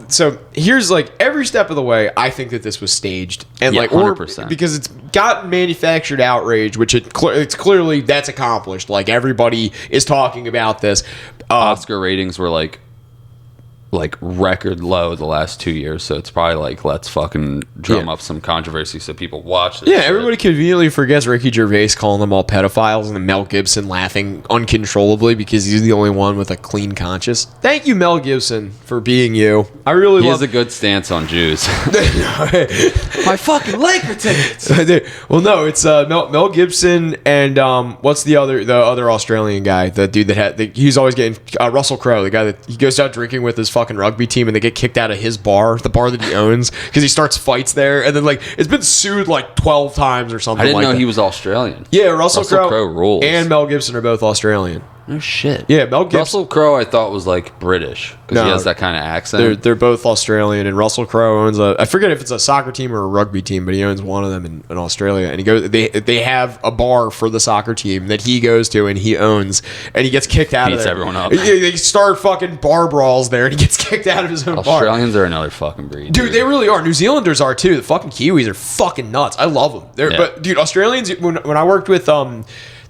Speaker 3: so here's like every step of the way. I think that this was staged and
Speaker 2: 100%.
Speaker 3: Because it's gotten manufactured outrage, which it's clearly that's accomplished. Like everybody is talking about this.
Speaker 2: Oscar ratings were like record low the last 2 years, so it's probably like let's fucking drum up some controversy so people watch this.
Speaker 3: Yeah, everybody conveniently forgets Ricky Gervais calling them all pedophiles and then Mel Gibson laughing uncontrollably because he's the only one with a clean conscience. Thank you, Mel Gibson, for being you. I really
Speaker 2: he
Speaker 3: love.
Speaker 2: He has a good stance on Jews. My fucking Laker tickets.
Speaker 3: Well, no, it's Mel Gibson and what's the other Australian guy, the dude that he's always getting Russell Crowe, the guy that he goes out drinking with his fucking rugby team and they get kicked out of his bar, the bar that he owns, because he starts fights there, and then like it's been sued like 12 times or something.
Speaker 2: I didn't know
Speaker 3: that.
Speaker 2: He was Australian.
Speaker 3: Yeah, Russell Crowe
Speaker 2: rules.
Speaker 3: And Mel Gibson are both Australian.
Speaker 2: No shit.
Speaker 3: Yeah, Mel Gibson.
Speaker 2: Russell Crowe I thought was like British because he has that kind of accent.
Speaker 3: They're both Australian, and Russell Crowe owns I forget if it's a soccer team or a rugby team, but he owns one of them in Australia. And he goes, they have a bar for the soccer team that he goes to and he owns, and he gets kicked out of there.
Speaker 2: Everyone up.
Speaker 3: They start fucking bar brawls there, and he gets kicked out of his own bar.
Speaker 2: Australians are another fucking breed.
Speaker 3: Dude, they really are. New Zealanders are too. The fucking Kiwis are fucking nuts. I love them. But dude, Australians. When I worked with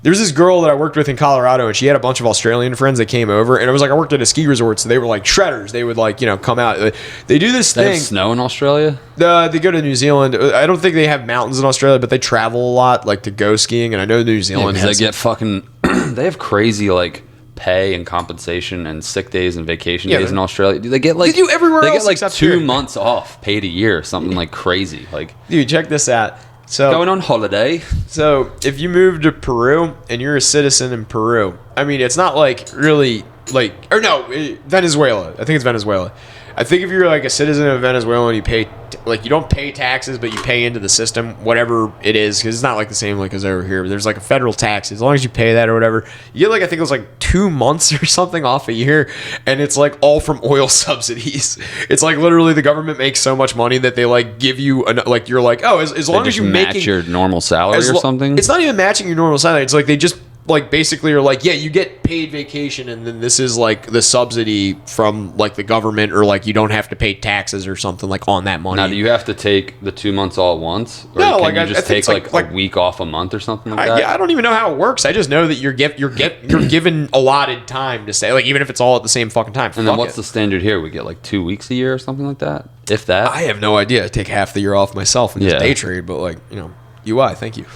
Speaker 3: there's this girl that I worked with in Colorado, and she had a bunch of Australian friends that came over, and it was like I worked at a ski resort, so they were like shredders. They would like come out. They do this thing.
Speaker 2: They have snow in Australia?
Speaker 3: They go to New Zealand. I don't think they have mountains in Australia, but they travel a lot, like to go skiing. And I know New Zealand has.
Speaker 2: They get fucking. They have crazy like pay and compensation and sick days and vacation days in Australia. They get like
Speaker 3: they do everywhere else.
Speaker 2: They get like
Speaker 3: except
Speaker 2: 2
Speaker 3: here.
Speaker 2: months off paid a year, something like crazy. Like,
Speaker 3: dude, check this out. So
Speaker 2: going on holiday.
Speaker 3: So if you move to Peru and you're a citizen in Peru, I mean, it's not like really Venezuela. I think it's Venezuela. I think if you're like a citizen of Venezuela and you pay, you don't pay taxes, but you pay into the system, whatever it is, because it's not like the same like as over here. There's like a federal tax. As long as you pay that or whatever, you get like, I think it was like 2 months or something off a year, and it's like all from oil subsidies. It's like literally the government makes so much money that they like give you, like you're like, oh, as long as you
Speaker 2: match your normal salary or something.
Speaker 3: It's not even matching your normal salary. It's like they just like basically are like, yeah, you get paid vacation, and then this is like the subsidy from like the government, or like you don't have to pay taxes or something like on that money.
Speaker 2: Now, do you have to take the 2 months all at once, or
Speaker 3: no,
Speaker 2: can you just take like a week off a month or something like that?
Speaker 3: Yeah, I don't even know how it works. I just know that you're given allotted time to stay, like even if it's all at the same fucking time.
Speaker 2: And then what's the standard here? We get like 2 weeks a year or something like that, if that.
Speaker 3: I have no idea. I take half the year off myself and just day trade, but like UI, thank you.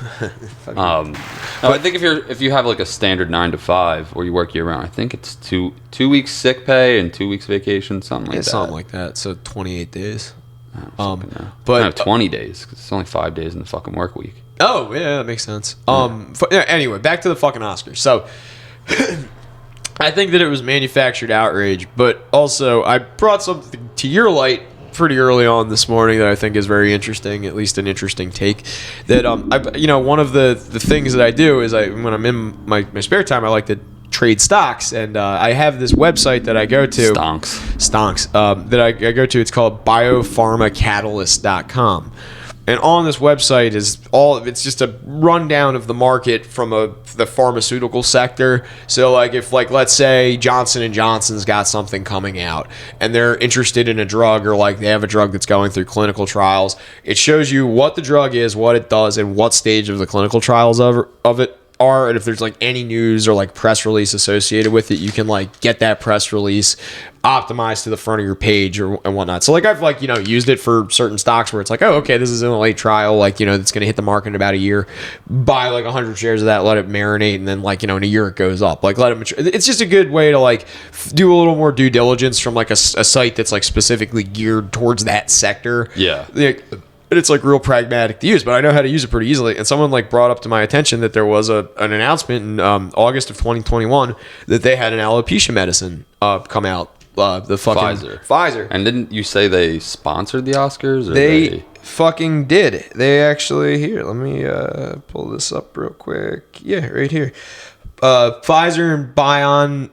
Speaker 2: No, I think if you have like a standard 9 to 5 or you work year round, I think it's two weeks sick pay and 2 weeks vacation, something like that.
Speaker 3: Something like that. So 28 days.
Speaker 2: But I have 20 days because it's only 5 days in the fucking work week.
Speaker 3: Oh yeah, that makes sense. Anyway, back to the fucking Oscars. So I think that it was manufactured outrage, but also I brought something to your light pretty early on this morning that I think is very interesting, at least an interesting take. That one of the things that I do is when I'm in my spare time, I like to trade stocks, and I have this website that I go to. Stonks. That I go to. It's called biopharmacatalyst.com. And on this website it's just a rundown of the market from the pharmaceutical sector. So like if let's say Johnson & Johnson's got something coming out and they're interested in a drug, or like they have a drug that's going through clinical trials, it shows you what the drug is, what it does, and what stage of the clinical trials of it are, and if there's like any news or like press release associated with it, you can like get that press release optimized to the front of your page and whatnot. So like I've used it for certain stocks where it's like, oh, okay, this is in a late trial, it's going to hit the market in about a year. Buy like 100 shares of that, let it marinate, and then in a year it goes up. Like let it mature. It's just a good way to do a little more due diligence from like a site that's like specifically geared towards that sector.
Speaker 2: Yeah.
Speaker 3: And it's like real pragmatic to use, but I know how to use it pretty easily. And someone brought up to my attention that there was an announcement in August of 2021 that they had an alopecia medicine come out. The fucking Pfizer.
Speaker 2: And didn't you say they sponsored the Oscars? Or
Speaker 3: they fucking did. They actually, here, let me pull this up real quick. Yeah, right here. Pfizer and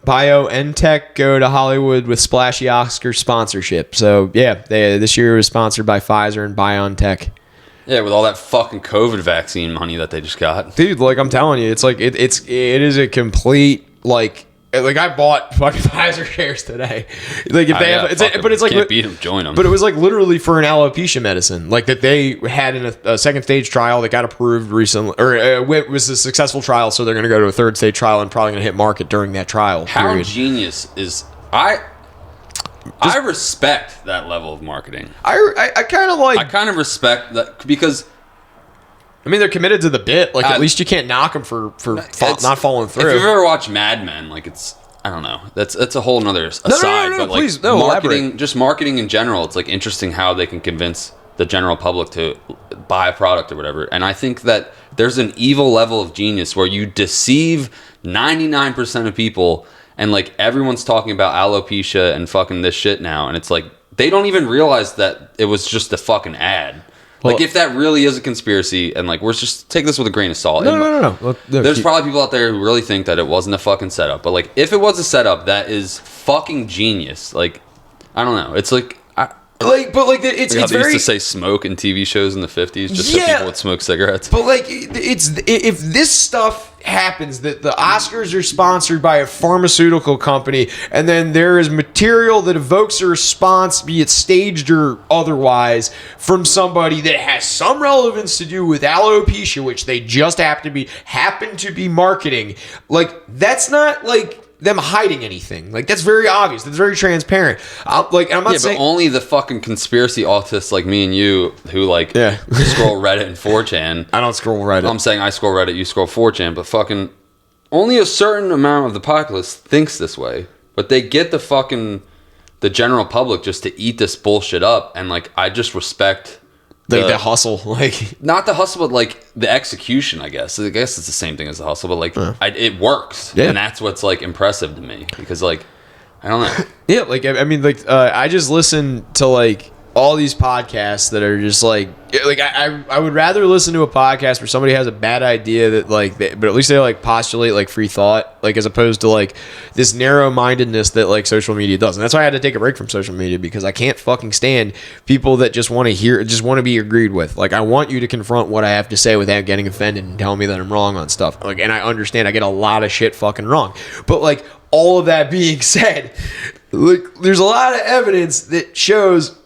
Speaker 3: BioNTech go to Hollywood with splashy Oscar sponsorship. So yeah, this year was sponsored by Pfizer and BioNTech.
Speaker 2: Yeah, with all that fucking COVID vaccine money that they just got,
Speaker 3: dude. I'm telling you, it's it is a complete I bought fucking Pfizer shares today. If they have, but it's
Speaker 2: can't beat them, join them.
Speaker 3: But it was literally for an alopecia medicine, that they had in a second stage trial that got approved recently, or it was a successful trial, so they're going to go to a third stage trial and probably going to hit market during that trial.
Speaker 2: How genius is I respect that level of marketing.
Speaker 3: I kind of
Speaker 2: respect that because.
Speaker 3: I mean, they're committed to the bit. At least you can't knock them for not following through.
Speaker 2: If you've ever watched Mad Men, it's I don't know. That's a whole nother aside.
Speaker 3: No,
Speaker 2: but
Speaker 3: please,
Speaker 2: marketing, just marketing in general, it's interesting how they can convince the general public to buy a product or whatever. And I think that there's an evil level of genius where you deceive 99% of people, and everyone's talking about alopecia and fucking this shit now, and it's they don't even realize that it was just a fucking ad. If that really is a conspiracy, and we're just take this with a grain of salt.
Speaker 3: No.
Speaker 2: There's probably people out there who really think that it wasn't a fucking setup. But if it was a setup, that is fucking genius. I don't know. It's it's
Speaker 3: how
Speaker 2: they used to say smoke in TV shows in the 50s just so people would smoke cigarettes.
Speaker 3: But if this stuff happens, that the Oscars are sponsored by a pharmaceutical company, and then there is material that evokes a response, be it staged or otherwise, from somebody that has some relevance to do with alopecia, which they just happen to be marketing, that's not them hiding anything. That's very obvious. That's very transparent. I'm not saying,
Speaker 2: but only the fucking conspiracy autists like me and you who scroll Reddit and 4chan.
Speaker 3: I don't scroll Reddit.
Speaker 2: I'm saying I scroll Reddit, you scroll 4chan, but fucking only a certain amount of the populace thinks this way. But they get the general public just to eat this bullshit up, and I just respect
Speaker 3: the hustle, like
Speaker 2: not the hustle, but like the execution. I guess it's the same thing as the hustle, but like it works, and that's what's like impressive to me because like I don't know.
Speaker 3: Yeah, like I mean, like I just listen to like all these podcasts that are just like I would rather listen to a podcast where somebody has a bad idea that like but at least they like postulate like free thought, like as opposed to like this narrow-mindedness that like social media does. And that's why I had to take a break from social media, because I can't fucking stand people that just want to be agreed with. Like I want you to confront what I have to say without getting offended and telling me that I'm wrong on stuff. Like, and I understand I get a lot of shit fucking wrong, but like all of that being said, like there's a lot of evidence that shows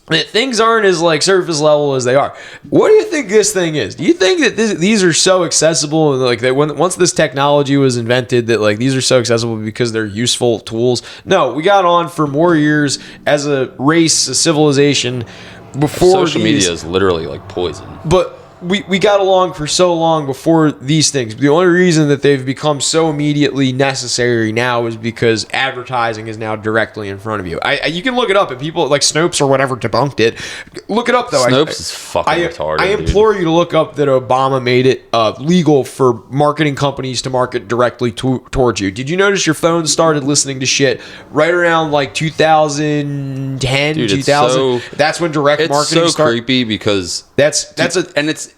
Speaker 3: that things aren't as like surface level as they are. What do you think this thing is? Do you think that these are so accessible, and like that once this technology was invented, that like these are so accessible because they're useful tools? No, we got on for more years as a race, a civilization before
Speaker 2: social media is literally like poison.
Speaker 3: But we got along for so long before these things. The only reason that they've become so immediately necessary now is because advertising is now directly in front of you. You can look it up, and people like Snopes or whatever debunked it. Look it up though.
Speaker 2: Snopes is fucking retarded.
Speaker 3: I implore you to look up that Obama made it legal for marketing companies to market directly towards you. Did you notice your phone started listening to shit right around like 2010,
Speaker 2: Dude,
Speaker 3: 2000? That's when direct marketing
Speaker 2: started. It's so creepy because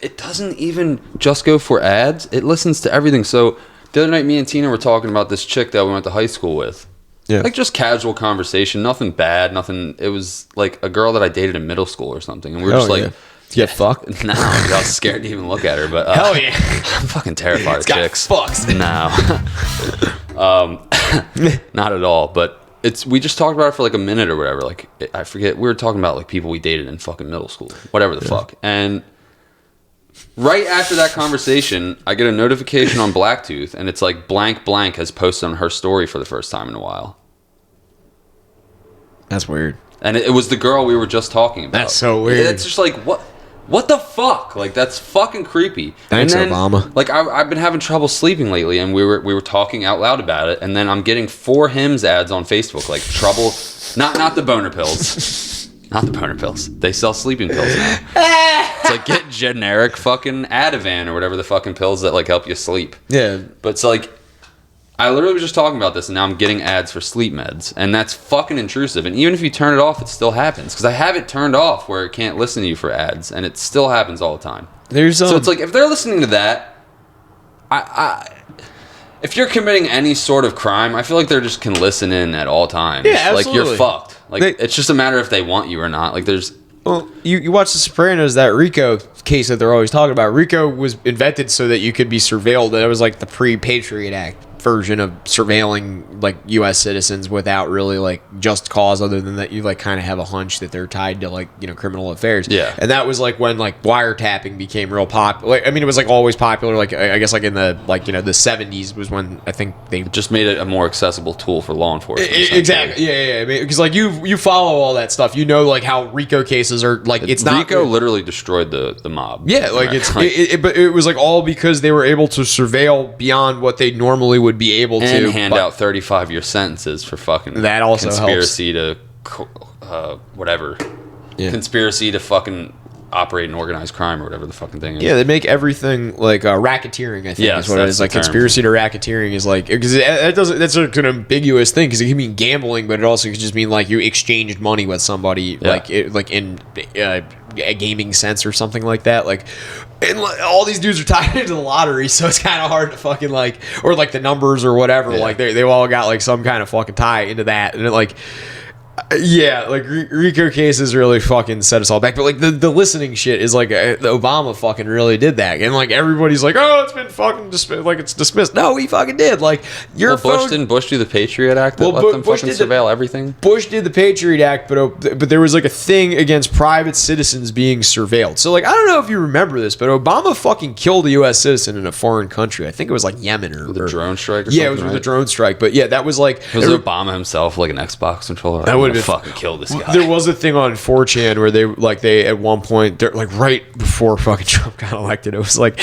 Speaker 2: it doesn't even just go for ads. It listens to everything. So the other night, me and Tina were talking about this chick that we went to high school with. Yeah. Like just casual conversation, nothing bad, nothing. It was like a girl that I dated in middle school or something, and we were just like,
Speaker 3: get fucked.
Speaker 2: No, I was scared to even look at her. But
Speaker 3: hell yeah,
Speaker 2: I'm fucking terrified of chicks.
Speaker 3: Fucked.
Speaker 2: No, not at all. But we just talked about it for like a minute or whatever. Like I forget, we were talking about like people we dated in fucking middle school, whatever the fuck, and. Right after that conversation, I get a notification on BLACKTOOth, and it's like blank has posted on her story for the first time in a while.
Speaker 3: That's weird.
Speaker 2: And it was the girl we were just talking about.
Speaker 3: That's so weird.
Speaker 2: It's just like, what the fuck? Like, that's fucking creepy.
Speaker 3: Thanks, Obama.
Speaker 2: Like, I've been having trouble sleeping lately, and we were talking out loud about it, and then I'm getting 4 Hims ads on Facebook, like trouble, not the boner pills. Not the boner pills. They sell sleeping pills now. It's like get generic fucking Ativan or whatever the fucking pills that like help you sleep.
Speaker 3: Yeah.
Speaker 2: But it's like, I literally was just talking about this, and now I'm getting ads for sleep meds, and that's fucking intrusive. And even if you turn it off, it still happens, because I have it turned off where it can't listen to you for ads, and it still happens all the time. So it's like, if they're listening to that, if you're committing any sort of crime, I feel like they just can listen in at all times.
Speaker 3: Yeah, absolutely.
Speaker 2: Like, you're fucked. Like, it's just a matter if they want you or not. Like, there's...
Speaker 3: Well, you watch The Sopranos, that RICO case that they're always talking about. RICO was invented so that you could be surveilled. It was like the pre-Patriot Act version of surveilling like U.S. citizens without really like just cause, other than that you like kind of have a hunch that they're tied to like, you know, criminal affairs.
Speaker 2: Yeah.
Speaker 3: And that was like when like wiretapping became real popular. Like, I mean, it was like always popular. Like I guess like in the like, you know, the 70s was when I think they
Speaker 2: just made it a more accessible tool for law enforcement.
Speaker 3: Exactly. Yeah. I mean, because like you follow all that stuff. You know, like how RICO cases are like it's not
Speaker 2: RICO literally destroyed the mob.
Speaker 3: Yeah, like it's but it was like all because they were able to surveil beyond what they normally would be able
Speaker 2: and
Speaker 3: to
Speaker 2: hand out 35-year sentences for fucking
Speaker 3: that also
Speaker 2: conspiracy to whatever.
Speaker 3: Yeah.
Speaker 2: Conspiracy to fucking operate an organized crime or whatever the fucking thing is.
Speaker 3: Yeah, they make everything like racketeering, I think is what it is. Like conspiracy to racketeering is like, because that's an ambiguous thing, because it can mean gambling, but it also could just mean like you exchanged money with somebody, like in a gaming sense or something like that. Like, and all these dudes are tied into the lottery, so it's kind of hard to fucking like, or like the numbers or whatever. Yeah. Like they all got like some kind of fucking tie into that, and it like. Yeah, like RICO cases really fucking set us all back. But like the listening shit is like Obama fucking really did that, and like everybody's like, oh, it's been fucking dismissed. Like it's dismissed. No, he fucking did. Like your phone.
Speaker 2: Didn't Bush do the Patriot Act that let them fucking surveil everything?
Speaker 3: Bush did the Patriot Act, but there was like a thing against private citizens being surveilled. So like I don't know if you remember this, but Obama fucking killed a U.S. citizen in a foreign country. I think it was like Yemen or
Speaker 2: the drone strike. Or
Speaker 3: yeah,
Speaker 2: something,
Speaker 3: it was with the drone strike. But yeah, that was like
Speaker 2: was Obama himself like an Xbox controller.
Speaker 3: That would have
Speaker 2: fucking killed this guy.
Speaker 3: There was a thing on 4chan where they at one point, like right before fucking Trump got elected, it was like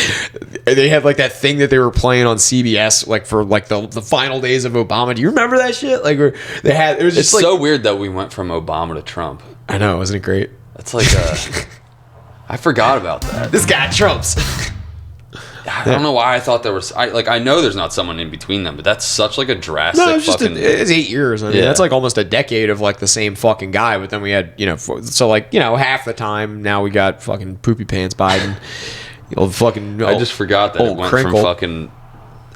Speaker 3: they had like that thing that they were playing on CBS like for like the final days of Obama. Do you remember that shit? Like where they had, it was just
Speaker 2: it's like, so weird that we went from Obama to Trump.
Speaker 3: I know, wasn't it great?
Speaker 2: It's like I forgot about that.
Speaker 3: This guy trumps.
Speaker 2: I don't know why I thought there was. I know there's not someone in between them, but that's such like a drastic.
Speaker 3: No, it's just
Speaker 2: fucking.
Speaker 3: it's 8 years. I mean, that's like almost a decade of like the same fucking guy. But then we had so like half the time now we got fucking poopy pants Biden. Fucking.
Speaker 2: I just forgot that it went
Speaker 3: Crinkle.
Speaker 2: from fucking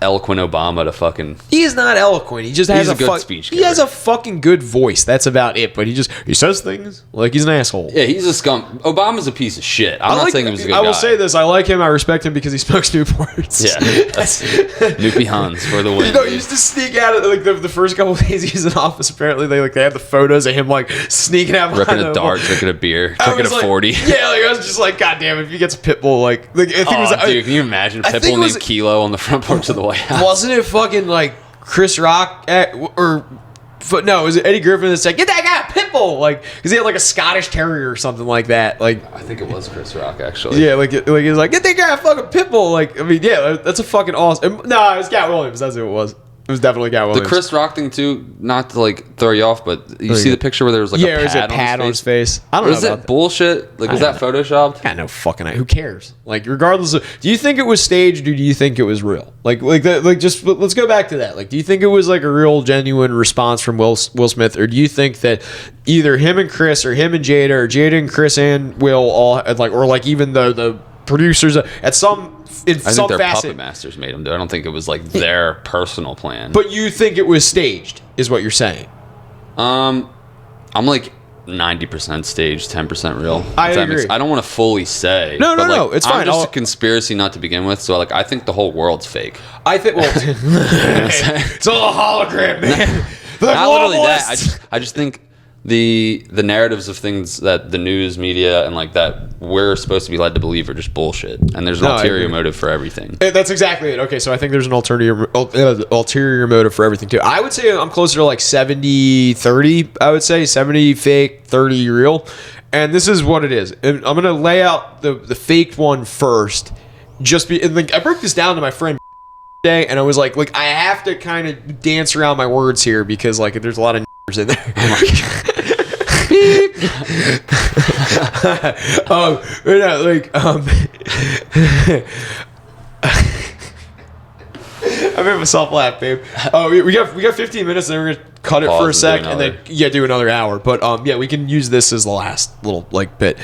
Speaker 2: eloquent Obama to fucking.
Speaker 3: He is not eloquent. He just has
Speaker 2: He's a good speech
Speaker 3: He
Speaker 2: giver.
Speaker 3: has a fucking good voice. That's about it. But he says things like he's an asshole.
Speaker 2: Yeah, he's a scum. Obama's a piece of shit. I'm not saying he was a good guy.
Speaker 3: I will say this: I like him. I respect him because he smokes Newports.
Speaker 2: Yeah, that's Noopy Hans for the win.
Speaker 3: He used to sneak out of like the first couple of days he was in office. Apparently, they had the photos of him like sneaking out,
Speaker 2: ripping a dart, drinking a beer, drinking a 40.
Speaker 3: Yeah, like I was just like, God damn it! If he gets a pit bull, I think it was.
Speaker 2: Dude, can you imagine
Speaker 3: I think
Speaker 2: Pitbull
Speaker 3: it was-
Speaker 2: named Kilo on the front porch of the White House?
Speaker 3: Wasn't it fucking like Chris Rock no, was it Eddie Griffin that said, "Get that guy a pit bull," like because he had like a Scottish Terrier or something like that. Like
Speaker 2: I think it was Chris Rock actually.
Speaker 3: yeah, like he was like, "Get that guy a fucking pit bull." Like I mean, yeah, that's a fucking awesome. No, it was Cat Williams. That's who it was. It was definitely Cat Williams.
Speaker 2: The Chris Rock thing too, not to like throw you off, but you see the picture where there was like
Speaker 3: yeah,
Speaker 2: a
Speaker 3: there's
Speaker 2: pad
Speaker 3: on his face. I don't know
Speaker 2: Was
Speaker 3: about
Speaker 2: it
Speaker 3: that.
Speaker 2: bullshit? Like was that photoshopped?
Speaker 3: Got no fucking idea. Who cares? Like, regardless of, do you think it was staged or do you think it was real? Just let's go back to that. Like, do you think it was like a real, genuine response from Will Smith, or do you think that either him and Chris, or him and Jada, or Jada and Chris and Will all like, or like even the producers at some.
Speaker 2: I think their puppet masters made them do. I don't think it was like their personal plan.
Speaker 3: But you think it was staged, is what you're saying?
Speaker 2: I'm like 90% staged, 10% real.
Speaker 3: I agree.
Speaker 2: I don't want to fully say.
Speaker 3: No,
Speaker 2: but,
Speaker 3: no, it's fine.
Speaker 2: I'm just a conspiracy not to begin with, so like I think the whole world's fake.
Speaker 3: I think. Well, it's all a hologram, man.
Speaker 2: Not literally that. I just think the narratives of things that the news media and like that we're supposed to be led to believe are just bullshit, and there's an ulterior motive for everything.
Speaker 3: That's exactly it. Okay, so I think there's an ulterior motive for everything too. I would say I'm closer to like 70-30. I would say 70 fake, 30 real, and this is what it is. And I'm gonna lay out the faked one first. And like I broke this down to my friend today, and I was like I have to kind of dance around my words here because like there's a lot of in there. Oh my God. Beep. I made myself laugh, babe. We got 15 minutes, and then we're gonna cut it for a sec, and then do another hour. But we can use this as the last little like bit.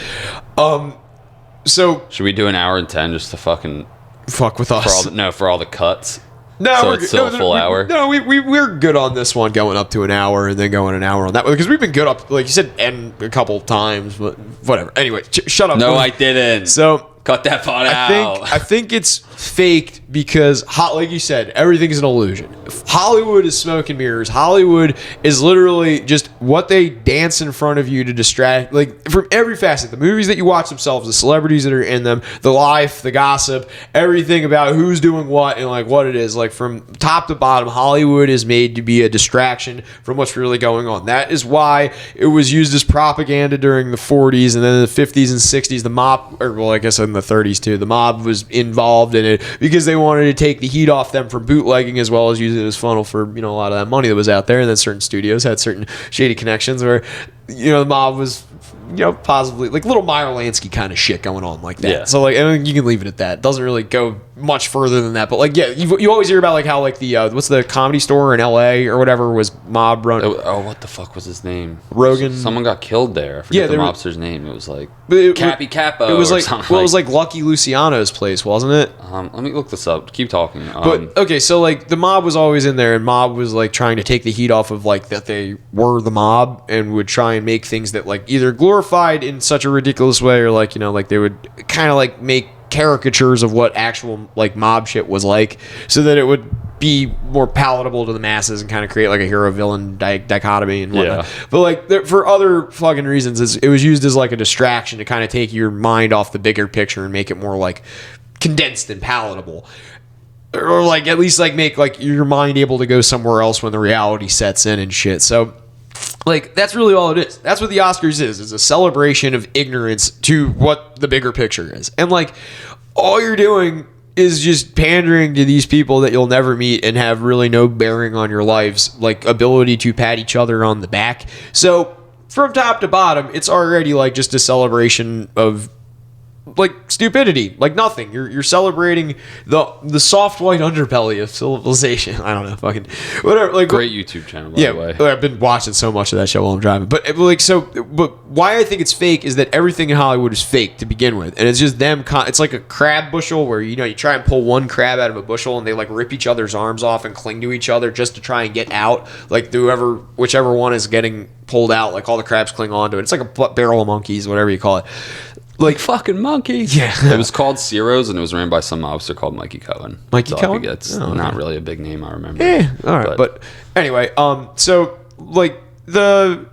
Speaker 3: So
Speaker 2: should we do an hour and 10 just to fucking
Speaker 3: fuck with us?
Speaker 2: For all the cuts.
Speaker 3: No,
Speaker 2: so it's still a full hour.
Speaker 3: No, we're good on this one, going up to an hour and then going an hour on that one because we've been good up, like you said, and a couple times, but whatever. Anyway, shut up.
Speaker 2: No, I didn't.
Speaker 3: So
Speaker 2: cut that part out.
Speaker 3: I think it's faked because, like you said, everything's an illusion. Hollywood is smoke and mirrors. Hollywood is literally just what they dance in front of you to distract, like from every facet. The movies that you watch themselves, the celebrities that are in them, the life, the gossip, everything about who's doing what and like what it is. Like from top to bottom, Hollywood is made to be a distraction from what's really going on. That is why it was used as propaganda during the 40s and then in the 50s and 60s. The mob, or well, I guess in the 30s too, the mob was involved in it because they wanted to take the heat off them for bootlegging as well as use it as funnel for a lot of that money that was out there. And then certain studios had certain shady connections where the mob was possibly like little Meyer Lansky kind of shit going on like that.
Speaker 2: Yeah.
Speaker 3: So like, I mean, you can leave it at that. It doesn't really go much further than that. But like, yeah, you always hear about like how like the what's the Comedy Store in LA or whatever was mob run.
Speaker 2: Oh, what the fuck was his name?
Speaker 3: Rogan.
Speaker 2: Someone got killed there. I forget the mobster's name. It was like Cappy Capo.
Speaker 3: It was
Speaker 2: or
Speaker 3: like
Speaker 2: something.
Speaker 3: well, it was like Lucky Luciano's place, wasn't it?
Speaker 2: Let me look this up. Keep talking.
Speaker 3: But okay, so like the mob was always in there, and mob was like trying to take the heat off of like that they were the mob and would try and make things that like either glorified in such a ridiculous way or like like they would kind of like make caricatures of what actual like mob shit was like so that it would be more palatable to the masses and kind of create like a hero villain dichotomy and whatnot. Yeah. But like for other fucking reasons, it was used as like a distraction to kind of take your mind off the bigger picture and make it more like condensed and palatable, or like at least like make like your mind able to go somewhere else when the reality sets in and shit. So like that's really all it is. That's what the Oscars is. It's a celebration of ignorance to what the bigger picture is. And like all you're doing is just pandering to these people that you'll never meet and have really no bearing on your lives, like ability to pat each other on the back. So from top to bottom, it's already like just a celebration of like stupidity, like nothing. You're celebrating the soft white underbelly of civilization. I don't know, fucking whatever. Like
Speaker 2: Great YouTube channel, by the way.
Speaker 3: I've been watching so much of that show while I'm driving. But why I think it's fake is that everything in Hollywood is fake to begin with, and it's just them. It's like a crab bushel where you try and pull one crab out of a bushel and they like rip each other's arms off and cling to each other just to try and get out. Like whichever one is getting pulled out, like all the crabs cling onto it. It's like a barrel of monkeys, whatever you call it. Like
Speaker 2: fucking monkeys.
Speaker 3: Yeah.
Speaker 2: It was called Ciro's and it was ran by some officer called Mikey Cohen.
Speaker 3: Mikey
Speaker 2: That's all
Speaker 3: Cohen?
Speaker 2: It's
Speaker 3: Oh,
Speaker 2: not
Speaker 3: okay.
Speaker 2: really a big name, I remember.
Speaker 3: Yeah, all right. But anyway, so like Hollywood's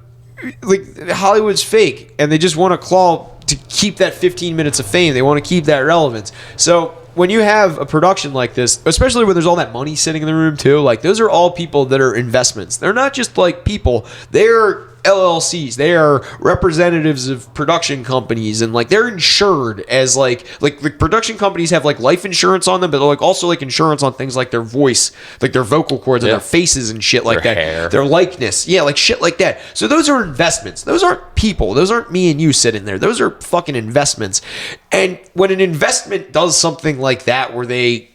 Speaker 3: fake, and they just want to claw to keep that 15 minutes of fame. They want to keep that relevance. So when you have a production like this, especially when there's all that money sitting in the room too, like those are all people that are investments. They're not just like people. They're LLCs. They are representatives of production companies, and like they're insured as like production companies have like life insurance on them, but they're like also like insurance on things like their voice, like their vocal cords and their faces and shit like
Speaker 2: Their
Speaker 3: that.
Speaker 2: hair.
Speaker 3: Their likeness. Yeah, like shit like that. So those are investments. Those aren't people. Those aren't me and you sitting there. Those are fucking investments. And when an investment does something like that where they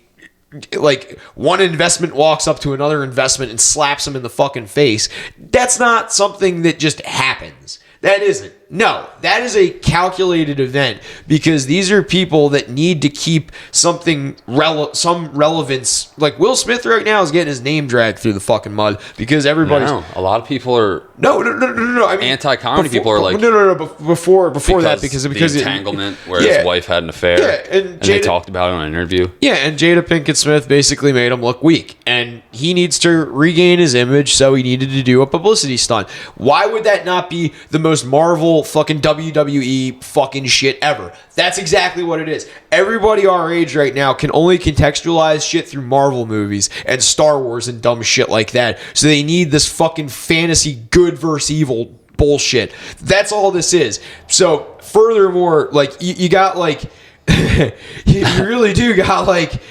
Speaker 3: like one investment walks up to another investment and slaps them in the fucking face, that's not something that just happens. That isn't. No, that is a calculated event because these are people that need to keep something some relevance. Like Will Smith right now is getting his name dragged through the fucking mud because everybody's
Speaker 2: a lot of people are
Speaker 3: no. I mean,
Speaker 2: anti-comedy people are like
Speaker 3: before that because
Speaker 2: the entanglement where his wife had an affair.
Speaker 3: Yeah, and
Speaker 2: they talked about it in an interview.
Speaker 3: Yeah, and Jada Pinkett Smith basically made him look weak, and he needs to regain his image, so he needed to do a publicity stunt. Why would that not be the most Marvel fucking WWE fucking shit ever? That's exactly what it is. Everybody our age right now can only contextualize shit through Marvel movies and Star Wars and dumb shit like that. So they need this fucking fantasy good versus evil bullshit. That's all this is. So furthermore, like you got like you really do got like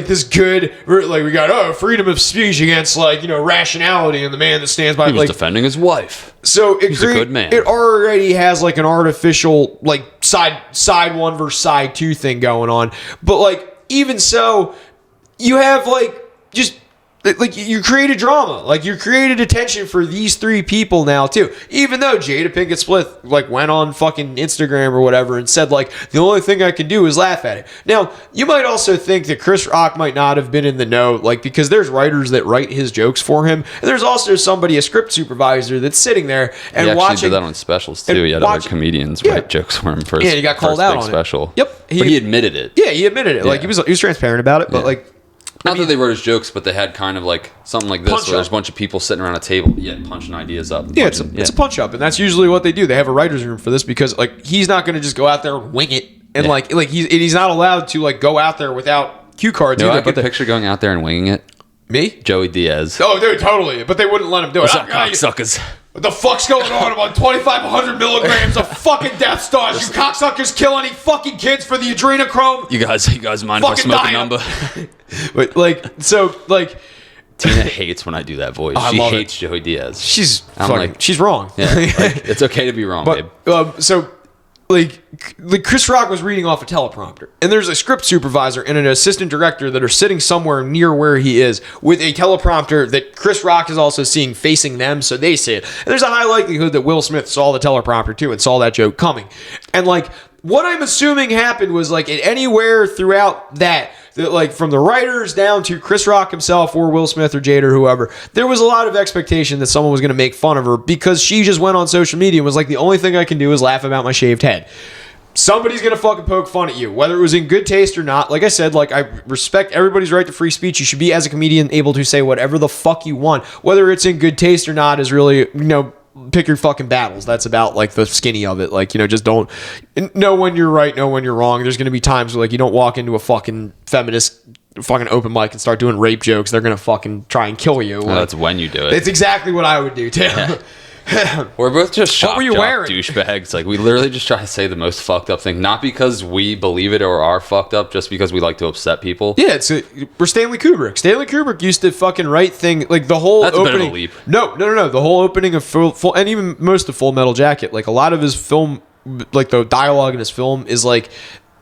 Speaker 3: this good, like we got freedom of speech against like rationality and the man that stands by.
Speaker 2: He was defending his wife.
Speaker 3: So
Speaker 2: he's a good man.
Speaker 3: It already has like an artificial like side one versus side two thing going on, but like even so, you have like just. Like you created drama, like you created attention for these three people now too. Even though Jada Pinkett Smith like went on fucking Instagram or whatever and said like the only thing I can do is laugh at it. Now you might also think that Chris Rock might not have been in the know, like because there's writers that write his jokes for him, and there's also a script supervisor that's sitting there and
Speaker 2: he actually
Speaker 3: watching.
Speaker 2: did that on specials too. He had other comedians write jokes for him for his
Speaker 3: he got called out on
Speaker 2: special.
Speaker 3: It. Yep,
Speaker 2: but he admitted it.
Speaker 3: Yeah, he admitted it. Like he was transparent about it, but like.
Speaker 2: Not that they wrote his jokes, but they had kind of like something like this where there's a bunch of people sitting around a table, punching ideas up.
Speaker 3: Yeah, it's a punch up, and that's usually what they do. They have a writer's room for this because like he's not going to just go out there and wing it, and like he's not allowed to like go out there without cue cards.
Speaker 2: I could picture going out there and winging it.
Speaker 3: Me?
Speaker 2: Joey Diaz.
Speaker 3: Oh, dude, totally. But they wouldn't let him do it.
Speaker 2: What's up, cocksuckers?
Speaker 3: What the fuck's going on? I'm on 2,500 milligrams of fucking Death Stars. You cocksuckers kill any fucking kids for the adrenochrome?
Speaker 2: You guys mind if I smoke a number?
Speaker 3: But like, so like,
Speaker 2: Tina hates when I do that voice. She hates Joey Diaz.
Speaker 3: She's wrong.
Speaker 2: Yeah, like, it's okay to be wrong, babe.
Speaker 3: So like Chris Rock was reading off a teleprompter, and there's a script supervisor and an assistant director that are sitting somewhere near where he is with a teleprompter that Chris Rock is also seeing facing them, so they see it. And there's a high likelihood that Will Smith saw the teleprompter too and saw that joke coming. And like what I'm assuming happened was like anywhere throughout that like from the writers down to Chris Rock himself or Will Smith or Jada or whoever, there was a lot of expectation that someone was going to make fun of her because she just went on social media and was like, the only thing I can do is laugh about my shaved head. Somebody's going to fucking poke fun at you, whether it was in good taste or not. Like I said, like I respect everybody's right to free speech. You should be, as a comedian, able to say whatever the fuck you want. Whether it's in good taste or not is really, pick your fucking battles. That's about like the skinny of it. Like, just don't know when you're right, know when you're wrong. There's going to be times where like you don't walk into a fucking feminist fucking open mic and start doing rape jokes. They're going to fucking try and kill you.
Speaker 2: Well, that's when you do it.
Speaker 3: It's exactly what I would do too. Yeah.
Speaker 2: We're both just shock
Speaker 3: jock
Speaker 2: douchebags. Like we literally just try to say the most fucked up thing, not because we believe it or are fucked up, just because we like to upset people.
Speaker 3: Yeah, we're Stanley Kubrick. Stanley Kubrick used to fucking write thing like the whole
Speaker 2: That's
Speaker 3: opening.
Speaker 2: A bit of a leap.
Speaker 3: No. The whole opening of full and even most of Full Metal Jacket. Like a lot of his film the dialogue in this film is like,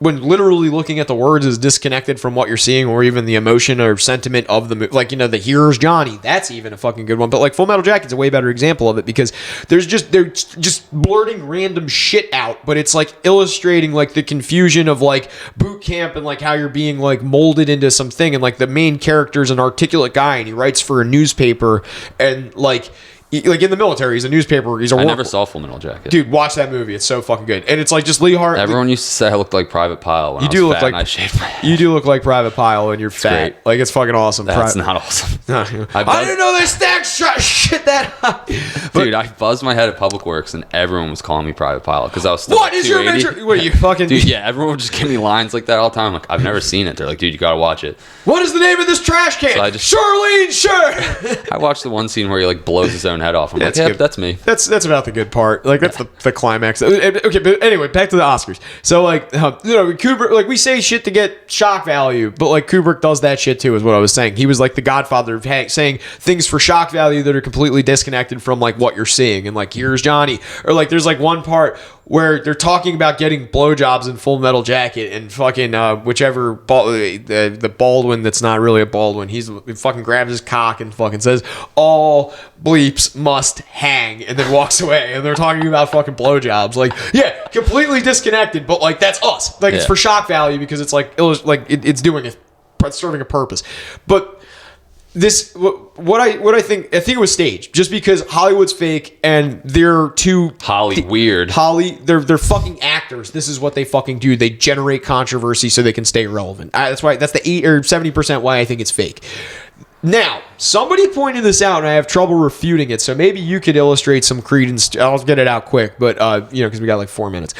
Speaker 3: when literally looking at the words is disconnected from what you're seeing, or even the emotion or sentiment of the movie. Like, the here's Johnny, that's even a fucking good one. But like Full Metal Jacket's a way better example of it, because they're just blurting random shit out, but it's like illustrating like the confusion of like boot camp and like how you're being like molded into something. And like the main character's an articulate guy, and he writes for a newspaper, and like in the military, he's a newspaper. I
Speaker 2: never saw Full Metal Jacket.
Speaker 3: Dude, watch that movie. It's so fucking good. And it's like just Lee Hart.
Speaker 2: Everyone used to say I looked like Private Pile when I was fat and I shaved my head.
Speaker 3: You do look like Private Pile and you're fat.
Speaker 2: Great.
Speaker 3: Like, it's fucking awesome.
Speaker 2: That's not awesome.
Speaker 3: I didn't know they stacked shit that high.
Speaker 2: Dude, I buzzed my head at Public Works and everyone was calling me Private Pile because I was still
Speaker 3: What is your major? What are you fucking...
Speaker 2: Dude, yeah, everyone would just give me lines like that all the time. Like, I've never seen it. They're like, dude, you gotta watch it.
Speaker 3: What is the name of this trash can? So Charlene, sure.
Speaker 2: I watched the one scene where he like blows his own head off. I'm like, yeah, that's me.
Speaker 3: That's about the good part. Like, that's the climax. Okay, but anyway, back to the Oscars. So like, Kubrick, like, we say shit to get shock value, but like Kubrick does that shit too, is what I was saying. He was like the godfather of saying things for shock value that are completely disconnected from like what you're seeing. And like, here's Johnny, or like there's like one part where they're talking about getting blowjobs in Full Metal Jacket, and fucking whichever the Baldwin that's not really a Baldwin, he fucking grabs his cock and fucking says, all bleeps must hang, and then walks away. And they're talking about fucking blowjobs. Like, yeah, completely disconnected, but like, that's us. Like, it's for shock value because it's like it's doing it, serving a purpose. But this, what I think it was staged, just because Hollywood's fake and they're too
Speaker 2: weird.
Speaker 3: They're fucking actors. This is what they fucking do. They generate controversy so they can stay relevant. That's the 8 or 70% why I think it's fake. Now, somebody pointed this out, and I have trouble refuting it. So maybe you could illustrate some credence. I'll get it out quick, but because we got like 4 minutes.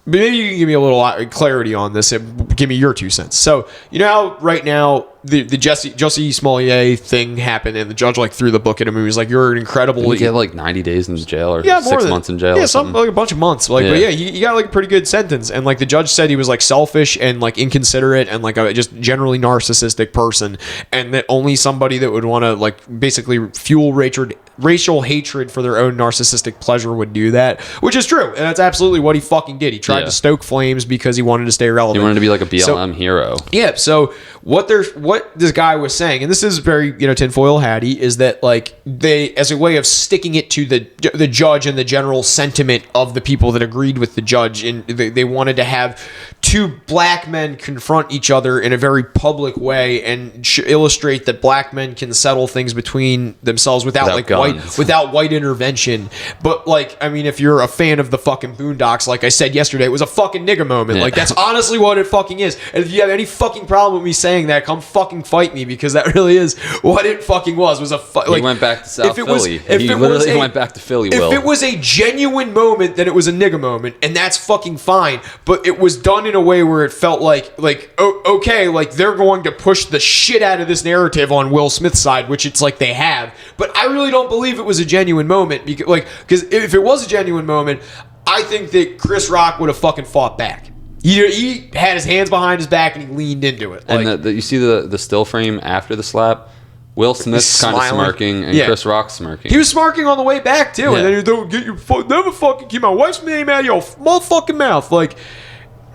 Speaker 3: But maybe you can give me a little clarity on this and give me your 2 cents. So, you know how right now the Jussie Smollett thing happened, and the judge like threw the book at him and was like, "You're an incredible."
Speaker 2: Did he get like 90 days in jail or 6 months in jail?
Speaker 3: Yeah, something like a bunch of months. Like, but yeah, he got like a pretty good sentence. And like the judge said, he was like selfish and like inconsiderate and like a just generally narcissistic person, and that only somebody that would want to like basically fuel racial hatred for their own narcissistic pleasure would do that, which is true, and that's absolutely what he fucking did. He tried to stoke flames because he wanted to stay relevant.
Speaker 2: He wanted to be like a BLM hero.
Speaker 3: Yeah. So what this guy was saying, and this is very tinfoil hatty, is that like they, as a way of sticking it to the judge and the general sentiment of the people that agreed with the judge, and they wanted to have two black men confront each other in a very public way and illustrate that black men can settle things between themselves without white intervention. But like, I mean, if you're a fan of the fucking Boondocks, like I said yesterday, it was a fucking nigga moment. Like, that's honestly what it fucking is. And if you have any fucking problem with me saying that, come fucking fight me, because that really is what it fucking was.
Speaker 2: He went back to South Philly. He literally went back to Philly.
Speaker 3: If it was a genuine moment, then it was a nigga moment, and that's fucking fine. But it was done in a way where it felt like okay, like they're going to push the shit out of this narrative on Will Smith's side, which it's like they have. But I really don't believe it was a genuine moment, because if it was a genuine moment, I think that Chris Rock would have fucking fought back. He had his hands behind his back and he leaned into it. Like,
Speaker 2: and you see the still frame after the slap? Will Smith's kind of smirking and Chris Rock's smirking.
Speaker 3: He was smirking on the way back too, and then he don't get your never fucking keep my wife's name out of your motherfucking mouth. Like,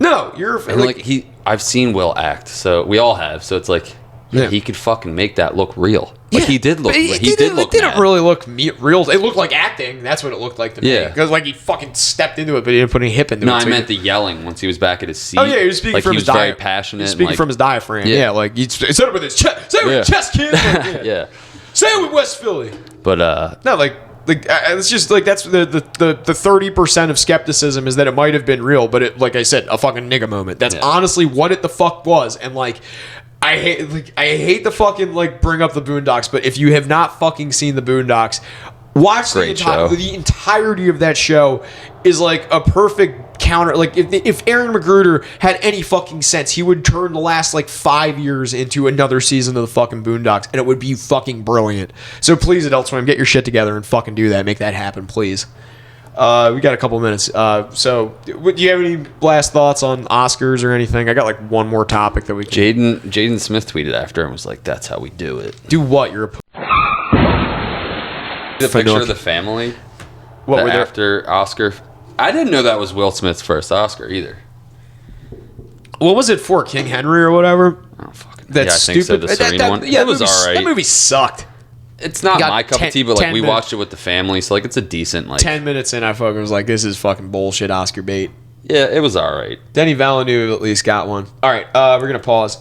Speaker 3: no, you're
Speaker 2: and I've seen Will act, so we all have. So it's like, he could fucking make that look real. Like, he did look. It
Speaker 3: didn't really look real. It looked like acting. That's what it looked like to me. Because like he fucking stepped into it, but he didn't put any hip into it.
Speaker 2: No, I meant the yelling once he was back at his seat.
Speaker 3: Oh yeah, he was speaking from his diaphragm.
Speaker 2: Very passionate.
Speaker 3: He was speaking from his diaphragm. Yeah, like he said it with his chest. Say it with his chest, kid.
Speaker 2: Yeah.
Speaker 3: Say it with West Philly.
Speaker 2: But
Speaker 3: no, like it's just like that's the 30% of skepticism is that it might have been real, but it, like I said, a fucking nigga moment. That's honestly what it the fuck was, and like. I hate the fucking like bring up the Boondocks, but if you have not fucking seen the Boondocks, watch the entirety of that show. Is like a perfect counter. Like if Aaron McGruder had any fucking sense, he would turn the last like 5 years into another season of the fucking Boondocks, and it would be fucking brilliant. So please, Adult Swim, get your shit together and fucking do that. Make that happen, please. We got a couple minutes. So, do you have any last thoughts on Oscars or anything? I got like one more topic that we can...
Speaker 2: Jaden Smith tweeted after and was like, "That's how we do it."
Speaker 3: Do what? You're
Speaker 2: the picture of the family.
Speaker 3: What were
Speaker 2: after Oscar I didn't know that was Will Smith's first Oscar either.
Speaker 3: What was it for? King Henry or whatever?
Speaker 2: Oh, fucking.
Speaker 3: That's
Speaker 2: I think
Speaker 3: stupid.
Speaker 2: so, the Serena one.
Speaker 3: Yeah,
Speaker 2: it was all right.
Speaker 3: That movie sucked.
Speaker 2: It's not
Speaker 3: got
Speaker 2: my cup
Speaker 3: 10
Speaker 2: of tea, but like
Speaker 3: 10
Speaker 2: we
Speaker 3: minutes.
Speaker 2: watched it with the family, so like it's a decent like.
Speaker 3: 10 minutes in, I fucking was like, this is fucking bullshit Oscar bait.
Speaker 2: Yeah, it was all right.
Speaker 3: Denny Villeneuve at least got one. All right, we're going to pause.